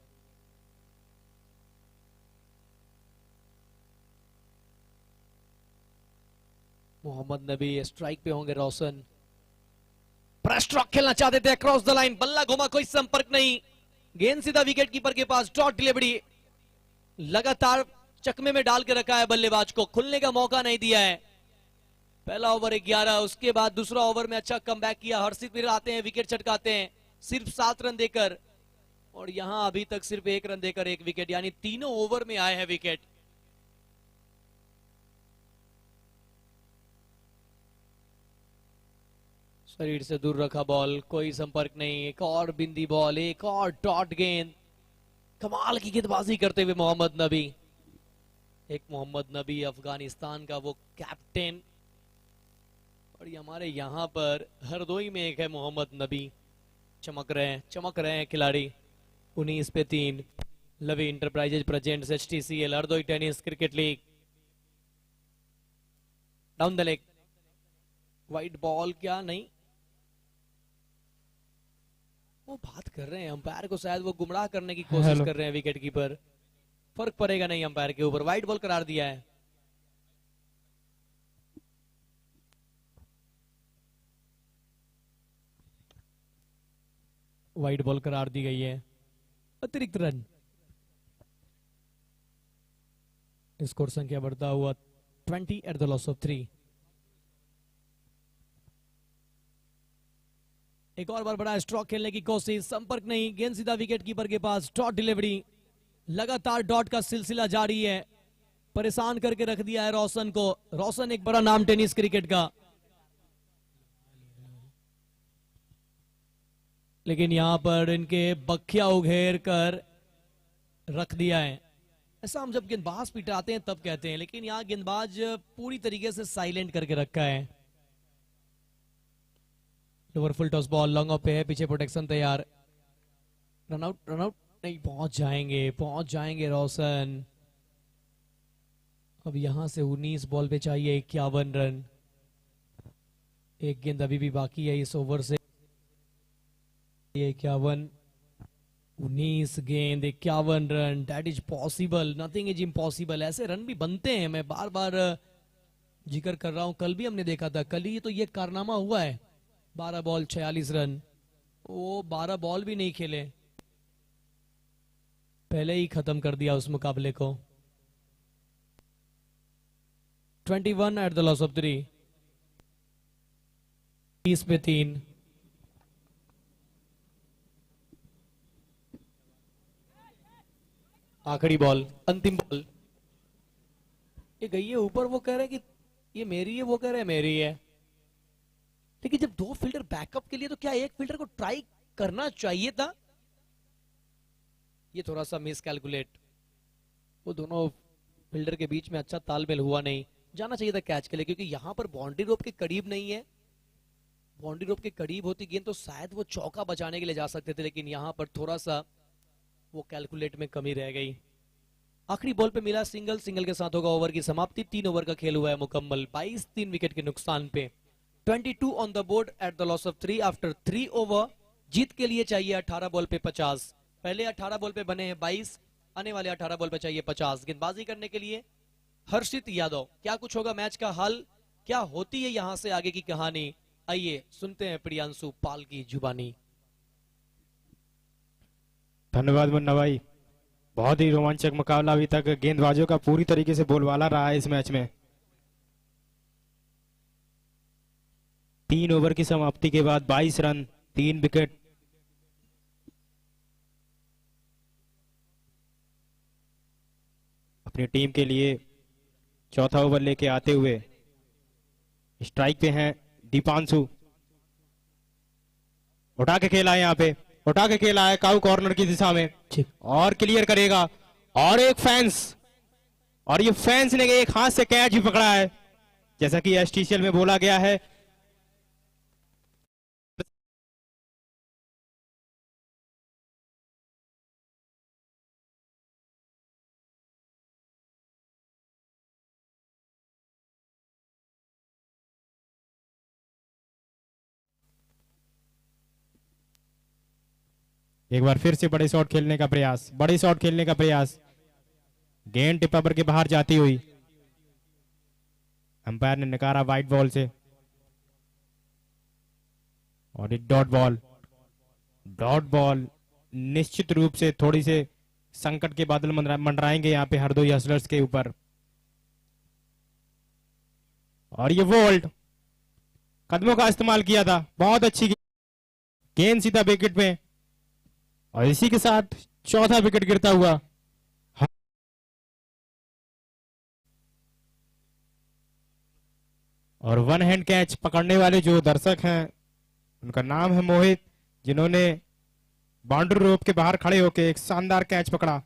मोहम्मद नबी स्ट्राइक पे होंगे। रोशन प्रेस स्ट्रोक खेलना चाहते थे, क्रॉस द लाइन, बल्ला घुमा, कोई संपर्क नहीं, गेंद सीधा विकेट कीपर के पास। डॉट डिलीवरी लगातार चकमे में डाल के रखा है, बल्लेबाज को खुलने का मौका नहीं दिया है। पहला ओवर 11, उसके बाद दूसरा ओवर में अच्छा कमबैक किया। हर्षित फिर आते हैं, विकेट चटकाते हैं, सिर्फ 7 रन देकर, और यहां अभी तक सिर्फ 1 रन देकर 1 विकेट, यानी तीनों ओवर में आए हैं विकेट। शरीर से दूर रखा बॉल, कोई संपर्क नहीं, एक और बिंदी बॉल, एक और डॉट गेंद। कमाल की गेंदबाजी करते हुए मोहम्मद नबी, एक मोहम्मद नबी अफगानिस्तान का वो कैप्टन, और ये हमारे यहाँ पर हरदोई में एक है मोहम्मद नबी। चमक रहे हैं खिलाड़ी। 19 पे 3, Lavi enterprises presents HTCL Hardoi tennis cricket league. Down the leg, wide ball क्या नहीं, वो बात कर रहे हैं अंपायर को, शायद वो गुमराह करने की कोशिश कर रहे हैं विकेट कीपर। फर्क पड़ेगा नहीं अंपायर के ऊपर, वाइट बॉल करार दिया है। वाइट बॉल करार दी गई है। अतिरिक्त रन, स्कोर संख्या बढ़ता हुआ 20 एट द लॉस ऑफ 3। एक और बार बड़ा स्ट्रोक खेलने की कोशिश, संपर्क नहीं, गेंद सीधा विकेट कीपर के पास। डॉट डिलीवरी, लगातार डॉट का सिलसिला जारी है, परेशान करके रख दिया है रोशन को। रोशन एक बड़ा नाम टेनिस क्रिकेट का, लेकिन यहां पर इनके बखिया उघेर कर रख दिया है। ऐसा हम जब गेंदबाज पिटाते हैं तब कहते हैं, लेकिन यहां गेंदबाज पूरी तरीके से साइलेंट करके रखा है। Lower full toss ball, long off पे है, पीछे प्रोटेक्शन तैयार। रनआउट, रनआउट नहीं, पहुंच जाएंगे रोशन। अब यहां से 19 बॉल पे चाहिए 51 रन। एक गेंद अभी भी बाकी है इस ओवर से। 51, 19 गेंद 51 run, that is possible, nothing is impossible. ऐसे रन भी बनते हैं, मैं बार बार जिक्र कर रहा हूं, कल भी हमने देखा था, कल ही तो ये कारनामा हुआ है। 12 बॉल 46 रन, वो 12 बॉल भी नहीं खेले, पहले ही खत्म कर दिया उस मुकाबले को। 21 एट द लॉस ऑफ 3, 30 पे 3। आखिरी बॉल, अंतिम बॉल, ये गई है ऊपर, वो कह रहे हैं कि ये मेरी है, वो कह रहे हैं मेरी है। लेकिन जब दो फील्डर बैकअप के लिए, तो क्या एक फील्डर को ट्राई करना चाहिए था? ये थोड़ा सा मिस कैलकुलेट, वो दोनों फील्डर के बीच में अच्छा तालमेल हुआ नहीं। जाना चाहिए था कैच के लिए, क्योंकि यहां पर बाउंड्री रोप के करीब नहीं है। बाउंड्री रोप के करीब होती गेंद तो शायद वो चौका बचाने के लिए जा सकते थे, लेकिन यहां पर थोड़ा सा वो कैलकुलेट में कमी रह गई। आखिरी बॉल पे मिला सिंगल, सिंगल के साथ होगा ओवर की समाप्ति। 3 ओवर का खेल हुआ है मुकम्मल, 22 3 विकेट के नुकसान पे। 22 on the board at the loss of 3 after 3 over. जीत के लिए चाहिए 18 बॉल पे 50। पहले 18 बॉल पे बने हैं 22, आने वाले 18 बॉल पे चाहिए 50। गेंदबाजी करने के लिए हर्षित यादव। क्या कुछ होगा मैच का हल, क्या होती है यहां से आगे की कहानी, आइए सुनते हैं प्रियांशु पाल की जुबानी। धन्यवाद मुन्ना भाई, बहुत ही रोमांचक मुकाबला अभी तक गेंदबाजों का पूरी तरीके से बोलबाला रहा है इस मैच में। 3 ओवर की समाप्ति के बाद 22 रन, 3 विकेट। अपनी टीम के लिए चौथा ओवर लेके आते हुए स्ट्राइक पे हैं दीपांशु। उठा के खेला है, यहाँ पे उठा के खेला है काउ कॉर्नर की दिशा में, और क्लियर करेगा। और एक फैंस, और ये फैंस ने एक हाथ से कैच भी पकड़ा है, जैसा कि HTCL में बोला गया है। एक बार फिर से बड़े शॉट खेलने का प्रयास, बड़े शॉट खेलने का प्रयास, गेंद टिपर के बाहर जाती हुई, अंपायर ने नकारा वाइट बॉल से। और एक डॉट बॉल, डॉट बॉल निश्चित रूप से थोड़ी से संकट के बादल मंडराएंगे यहाँ पे हरदोई हसलर्स के ऊपर। और ये वोल्ट, कदमों का इस्तेमाल किया था, बहुत अच्छी गेंद सीधा विकेट में, और इसी के साथ चौथा विकेट गिरता हुआ। और वन हैंड कैच पकड़ने वाले जो दर्शक हैं उनका नाम है मोहित, जिन्होंने बाउंड्री रोप के बाहर खड़े होकर एक शानदार कैच पकड़ा।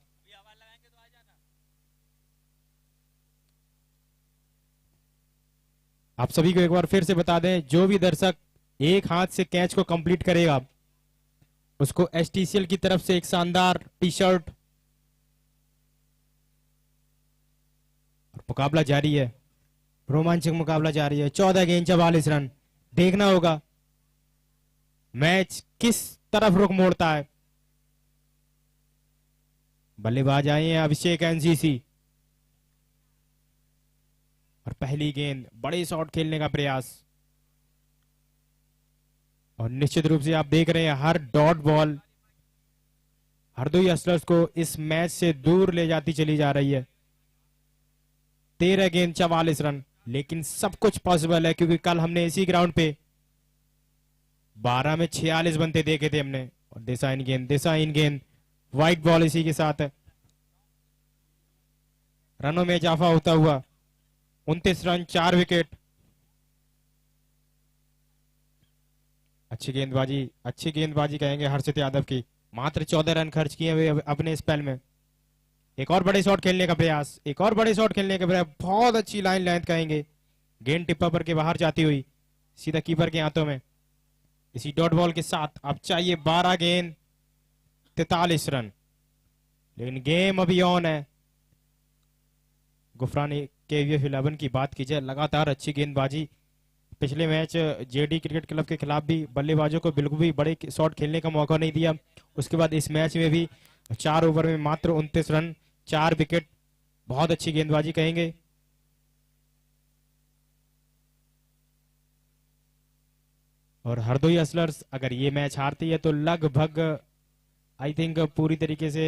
आप सभी को एक बार फिर से बता दें, जो भी दर्शक एक हाथ से कैच को कंप्लीट करेगा उसको HTCL की तरफ से एक शानदार टी शर्ट मुकाबला जारी है, रोमांचक मुकाबला जारी है। 14 गेंद 44 रन। देखना होगा मैच किस तरफ रुख मोड़ता है। बल्लेबाज आए हैं अभिषेक एनसीसी, और पहली गेंद बड़े शॉट खेलने का प्रयास। और निश्चित रूप से आप देख रहे हैं हर डॉट बॉल हरदोई हसलर्स को इस मैच से दूर ले जाती चली जा रही है। 13 गेंद 44 रन, लेकिन सब कुछ पॉसिबल है क्योंकि कल हमने इसी ग्राउंड पे 12 में 46 बनते देखे थे हमने। और दिशाहीन गेंद व्हाइट बॉल इसी के साथ है। रनों में इजाफा होता हुआ 29 रन 4 विकेट। अच्छी गेंदबाजी कहेंगे हर्षित यादव की। मात्र 14 रन खर्च किए हुए अपने स्पेल में। एक और बड़े शॉट खेलने का प्रयास, बहुत अच्छी लाइन लेंथ कहेंगे। गेंद टिप्पा पर के बाहर जाती हुई सीधा कीपर के हाथों में। इसी डॉट बॉल के साथ अब चाहिए 12 गेंद 43 रन, लेकिन गेम अभी ऑन है। गुफरानी KVF 11 की बात की जाए, लगातार अच्छी गेंदबाजी। पिछले मैच JD क्रिकेट क्लब के खिलाफ भी बल्लेबाजों को बिल्कुल भी बड़े शॉट खेलने का मौका नहीं दिया। उसके बाद इस मैच में भी 4 ओवर में मात्र 29 रन 4 विकेट। बहुत अच्छी गेंदबाजी कहेंगे। और हरदोई हसलर्स अगर ये मैच हारती है तो लगभग आई थिंक पूरी तरीके से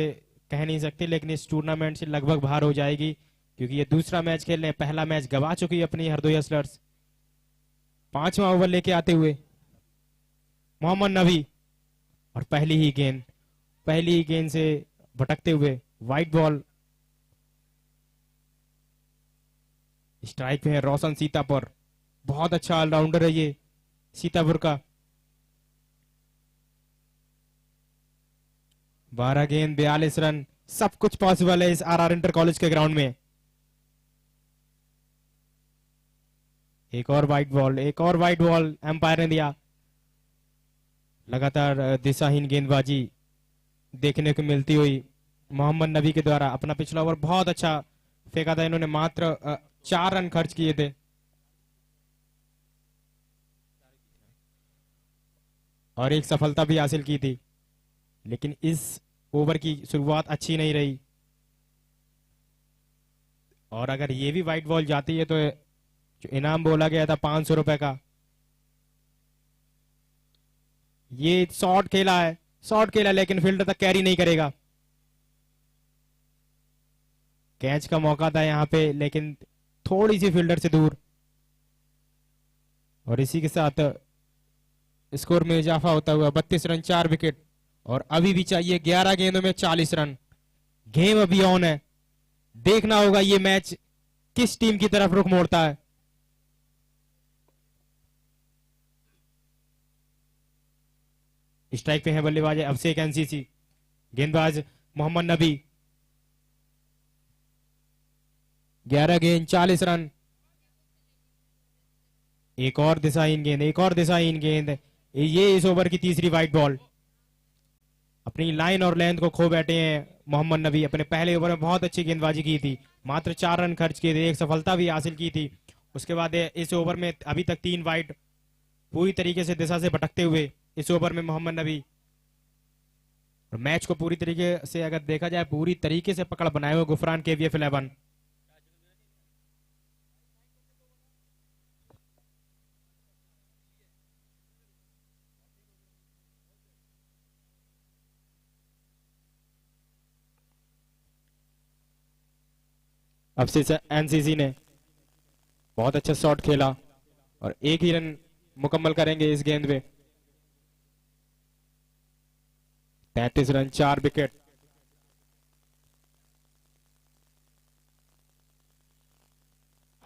कह नहीं सकते, लेकिन इस टूर्नामेंट से लगभग बाहर हो जाएगी, क्योंकि ये दूसरा मैच खेल रहे हैं। पहला मैच गवा चुकी है अपनी हरदोई हसलर्स। 5वां ओवर लेके आते हुए मोहम्मद नबी, और पहली ही गेंद से भटकते हुए व्हाइट बॉल। स्ट्राइक पे है रोशन सीतापुर, बहुत अच्छा ऑलराउंडर है ये सीतापुर का। 12 गेंद 42 रन, सब कुछ पॉसिबल है इस RR इंटर कॉलेज के ग्राउंड में। एक और व्हाइट बॉल एम्पायर ने दिया। लगातार दिशाहीन गेंदबाजी देखने को मिलती हुई मोहम्मद नबी के द्वारा। अपना पिछला ओवर बहुत अच्छा फेंका था इन्होंने, मात्र 4 रन खर्च किए थे। और एक सफलता भी हासिल की थी, लेकिन इस ओवर की शुरुआत अच्छी नहीं रही। और अगर ये भी व्हाइट बॉल जाती है तो जो इनाम बोला गया था 500 रुपए का, ये शॉट खेला लेकिन फील्डर तक कैरी नहीं करेगा। कैच का मौका था यहां पे, लेकिन थोड़ी सी फील्डर से दूर। और इसी के साथ स्कोर में इजाफा होता हुआ 32 रन 4 विकेट। और अभी भी चाहिए 11 गेंदों में 40 रन। गेम अभी ऑन है, देखना होगा ये मैच किस टीम की तरफ रुख मोड़ता है। स्ट्राइक पे है बल्लेबाज अभिषेक एनसीसी, गेंदबाज मोहम्मद नबी। 11 गेंद 40 रन। एक और दिशाहीन गेंद। ये इस ओवर की तीसरी व्हाइट बॉल। अपनी लाइन और लेंथ को खो बैठे हैं मोहम्मद नबी। अपने पहले ओवर में बहुत अच्छी गेंदबाजी की थी, मात्र 4 रन खर्च किए थे, एक सफलता भी हासिल की थी। उसके बाद इस ओवर में अभी तक 3 वाइड, पूरी तरीके से दिशा से भटकते हुए इस ओवर में मोहम्मद नबी। और मैच को पूरी तरीके से अगर देखा जाए, पूरी तरीके से पकड़ बनाए हुए गुफरान KVF 11। अब से एनसीसी ने बहुत अच्छा शॉट खेला और एक ही रन मुकम्मल करेंगे इस गेंद पे। 33 रन 4 विकेट।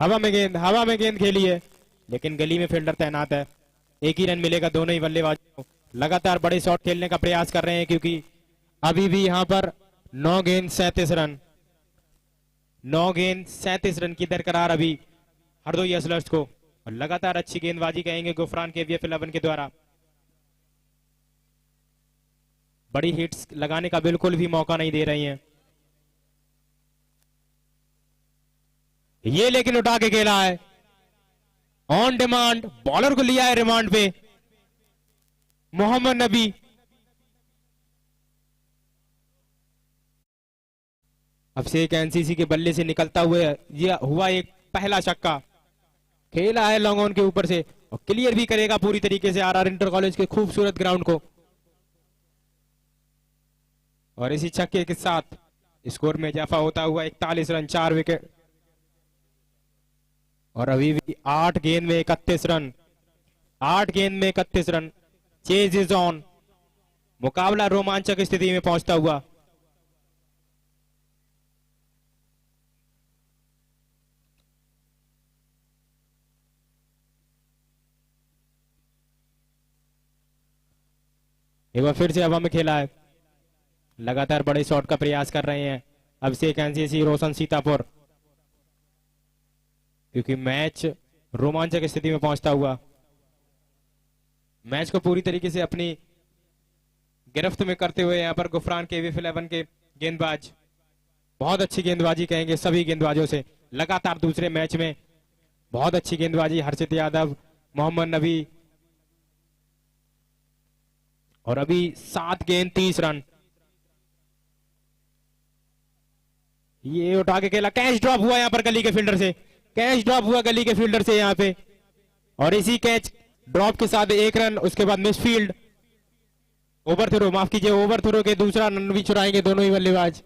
हवा में गेंद खेली है, लेकिन गली में फील्डर तैनात है। एक ही रन मिलेगा दोनों ही बल्लेबाजों को। लगातार बड़े शॉट खेलने का प्रयास कर रहे हैं, क्योंकि अभी भी यहां पर 9 गेंद 37 रन, 9 गेंद 37 रन की दरकरार अभी हरदोई हसलर्स को। और लगातार अच्छी गेंदबाजी कहेंगे गुफरान KVF 11 के द्वारा। बड़ी हिट्स लगाने का बिल्कुल भी मौका नहीं दे रही हैं। ये लेकिन उठा के खेला है ऑन डिमांड, बॉलर को लिया है रिमांड पे मोहम्मद नबी। अब से एक एनसीसी के बल्ले से निकलता हुए ये हुआ एक पहला छक्का, खेला है लॉन्ग ऑन के ऊपर से और क्लियर भी करेगा पूरी तरीके से आरआर इंटर कॉलेज के खूबसूरत ग्राउंड को। और इसी छक्के के साथ स्कोर में इजाफा होता हुआ 41 रन 4 विकेट और अभी भी 8 गेंद में 31 रन, 8 गेंद में 31 रन। चेज इज ऑन, मुकाबला रोमांचक स्थिति में पहुंचता हुआ। एक बार फिर से हवा में खेला है, लगातार बड़े शॉट का प्रयास कर रहे हैं अभिषेक एनसीसी रोशन सीतापुर, क्योंकि मैच रोमांचक स्थिति में पहुंचता हुआ। मैच को पूरी तरीके से अपनी गिरफ्त में करते हुए यहां पर गुफरान के KVF11 के गेंदबाज बहुत अच्छी गेंदबाजी कहेंगे सभी गेंदबाजों से। लगातार दूसरे मैच में बहुत अच्छी गेंदबाजी, हर्षित यादव, मोहम्मद नबी और अभी 7 गेंद 30 रन। ये उठा के खेला, कैच ड्रॉप हुआ यहां पर गली के फील्डर से, कैच ड्रॉप हुआ गली के फील्डर से यहां पे और इसी कैच ड्रॉप के साथ 1 रन, उसके बाद मिस फील्ड, ओवर थ्रो, माफ कीजिए ओवर थ्रो के दूसरा रन भी चुराएंगे दोनों ही बल्लेबाज।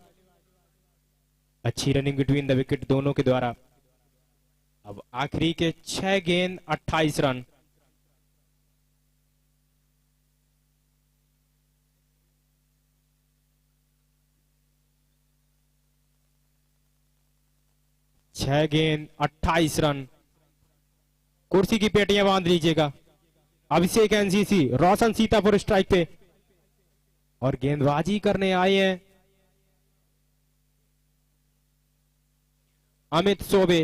अच्छी रनिंग बिटवीन द विकेट दोनों के द्वारा। अब आखिरी के 6 गेंद 28 रन। छह गेंद 28 रन। कुर्सी की पेटियां बांध लीजिएगा। अभिषेक एनसीसी रोशन सीतापुर स्ट्राइक पे और गेंदबाजी करने आए हैं अमित सोबे।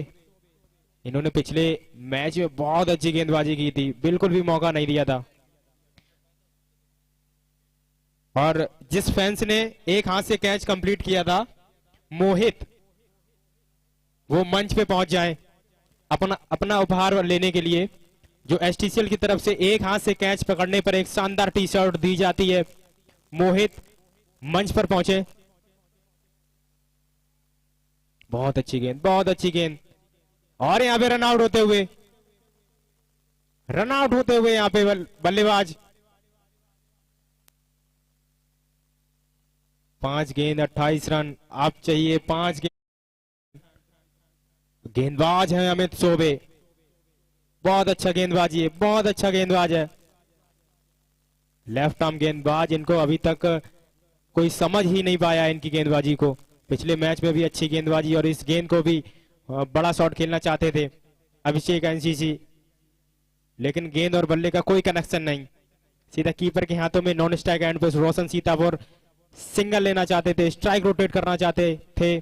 इन्होंने पिछले मैच में बहुत अच्छी गेंदबाजी की थी, बिल्कुल भी मौका नहीं दिया था। और जिस फैंस ने एक हाथ से कैच कंप्लीट किया था मोहित, वो मंच पे पहुंच जाए अपना उपहार लेने के लिए। जो एसटीसीएल की तरफ से एक हाथ से कैच पकड़ने पर एक शानदार टी शर्ट दी जाती है, मोहित मंच पर पहुंचे। बहुत अच्छी गेंद, बहुत अच्छी गेंद और यहां पे रन आउट होते हुए यहां पे बल्लेबाज। 5 गेंद 28 रन। अब चाहिए 5 गेंद। गेंदबाज है अमित सोबे, बहुत अच्छा गेंदबाजी है, बहुत अच्छा गेंदबाज है, लेफ्ट आर्म गेंदबाज। इनको अभी तक कोई समझ ही नहीं पाया इनकी गेंदबाजी को। पिछले मैच में भी अच्छी गेंदबाजी और इस गेंद को भी बड़ा शॉट खेलना चाहते थे अभिषेक एनसीसी, लेकिन गेंद और बल्ले का कोई कनेक्शन नहीं। सीधा कीपर के हाथों में नॉन स्ट्राइक एंड पे रोशन सीतापुर सिंगल लेना चाहते थे, स्ट्राइक रोटेट करना चाहते थे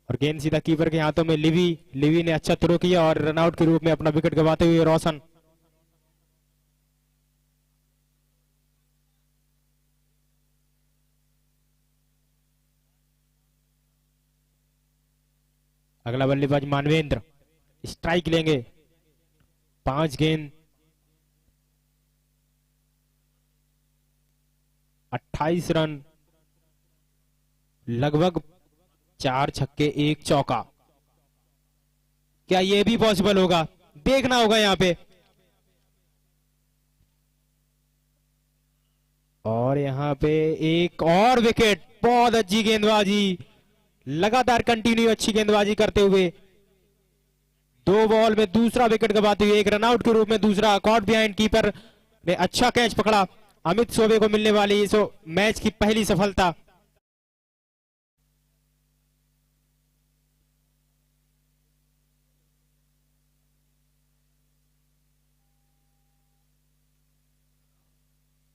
और गेंद सीधा कीपर के हाथों में। लिवी ने अच्छा थ्रो किया और रनआउट के रूप में अपना विकेट गंवाते हुए रोशन। अगला बल्लेबाज मानवेंद्र स्ट्राइक लेंगे। 5 गेंद 28 रन, लगभग 4 छक्के 1 चौका। क्या ये भी पॉसिबल होगा? देखना होगा यहां पे। और यहां पे एक और विकेट, बहुत अच्छी गेंदबाजी, लगातार कंटिन्यू अच्छी गेंदबाजी करते हुए 2 बॉल में दूसरा विकेट गंवाते हुए एक रनआउट के रूप में दूसरा। कॉट बिहाइंड, कीपर ने अच्छा कैच पकड़ा। अमित सोबे को मिलने वाली इस मैच की पहली सफलता।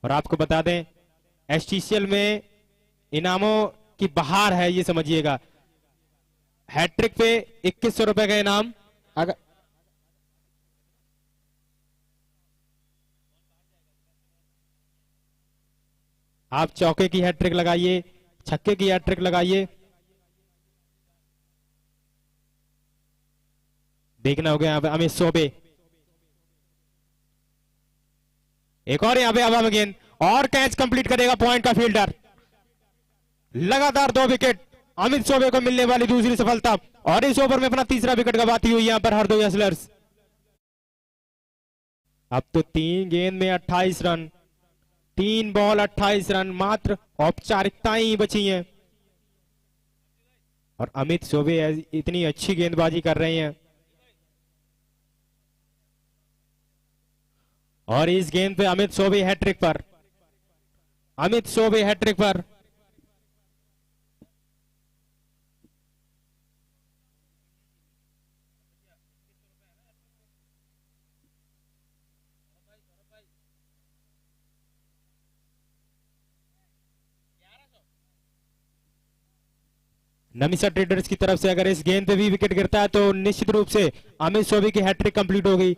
और आपको बता दें एसटीसीएल में इनामों की बहार है, ये समझिएगा। हैट्रिक पे 2100 रुपए का इनाम। अगर आप चौके की हैट्रिक लगाइए, छक्के की हैट्रिक लगाइए, देखना होगा यहाँ पे अमित सोबे, एक और यहाँ पे अब गेंद और कैच कंप्लीट करेगा पॉइंट का फील्डर। लगातार 2 विकेट अमित सोबे को मिलने वाली दूसरी सफलता, और इस ओवर में अपना तीसरा विकेट गवाती हुई यहां पर हरदोई हसलर्स। अब तो 3 गेंद में 28 रन, 3 बॉल 28 रन, मात्र औपचारिकताएं ही बची हैं। और अमित सोबे इतनी अच्छी गेंदबाजी कर रहे हैं, और इस गेंद पे अमित सोबे हैट्रिक पर, अमित सोबे हैट्रिक पर। नमिसा ट्रेडर्स की तरफ से अगर इस गेंद पे भी विकेट गिरता है तो निश्चित रूप से अमित सोबे की हैट्रिक कंप्लीट हो गई।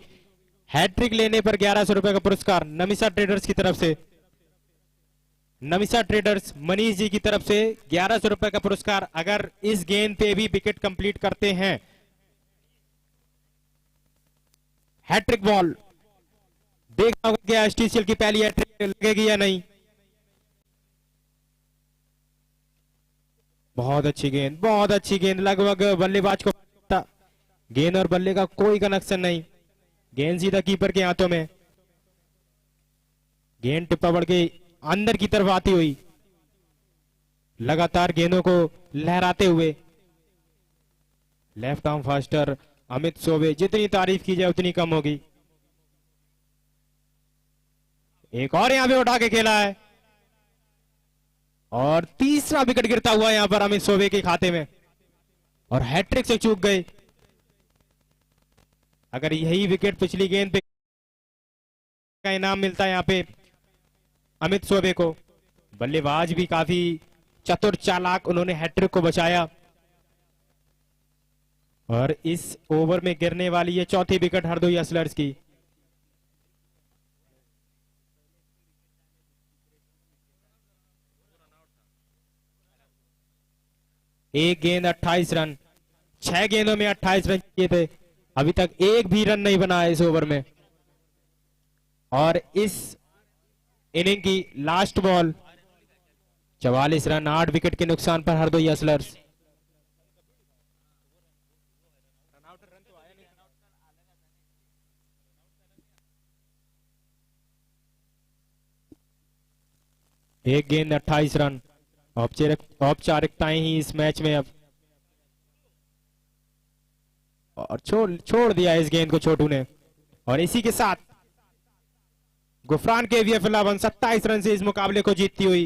हैट्रिक लेने पर 1100 रुपए का पुरस्कार नमिसा ट्रेडर्स की तरफ से, नमिसा ट्रेडर्स मनीष जी की तरफ से 1100 रुपए का पुरस्कार अगर इस गेंद पे भी विकेट कंप्लीट करते हैं। हैट्रिक बॉल, देखना होगा क्या एसटीसीएल की पहली हैट्रिक लगेगी या नहीं। बहुत अच्छी गेंद, बहुत अच्छी गेंद, लगभग बल्लेबाज को गेंद और बल्ले का कोई कनेक्शन नहीं, गेंद सीधा कीपर के हाथों में। गेंद टिप्पा बढ़ के अंदर की तरफ आती हुई, लगातार गेंदों को लहराते हुए लेफ्ट आर्म फास्टर अमित सोबे, जितनी तारीफ की जाए उतनी कम होगी। एक और यहां पे उठा के खेला है, और तीसरा विकेट गिरता हुआ यहां पर अमित सोबे के खाते में, और हैट्रिक से चूक गए। अगर यही विकेट पिछली गेंद पे का इनाम मिलता है यहां पे अमित सोबे को। बल्लेबाज भी काफी चतुर चालाक, उन्होंने हैट्रिक को बचाया, और इस ओवर में गिरने वाली है चौथी विकेट हरदोई हसलर्स की। एक गेंद 28 रन, 6 गेंदों में 28 रन चाहिए थे, अभी तक एक भी रन नहीं बना है इस ओवर में। और इस इनिंग की लास्ट बॉल 44 रन, 8 विकेट के नुकसान पर हरदोई हसलर्स। एक गेंद 28 रन, औपचारिकताएं ही इस मैच में अब, और छोड़ दिया इस गेंद को छोटू ने। और इसी के साथ गुफरान KVF 11 27 रन से इस मुकाबले को जीतती हुई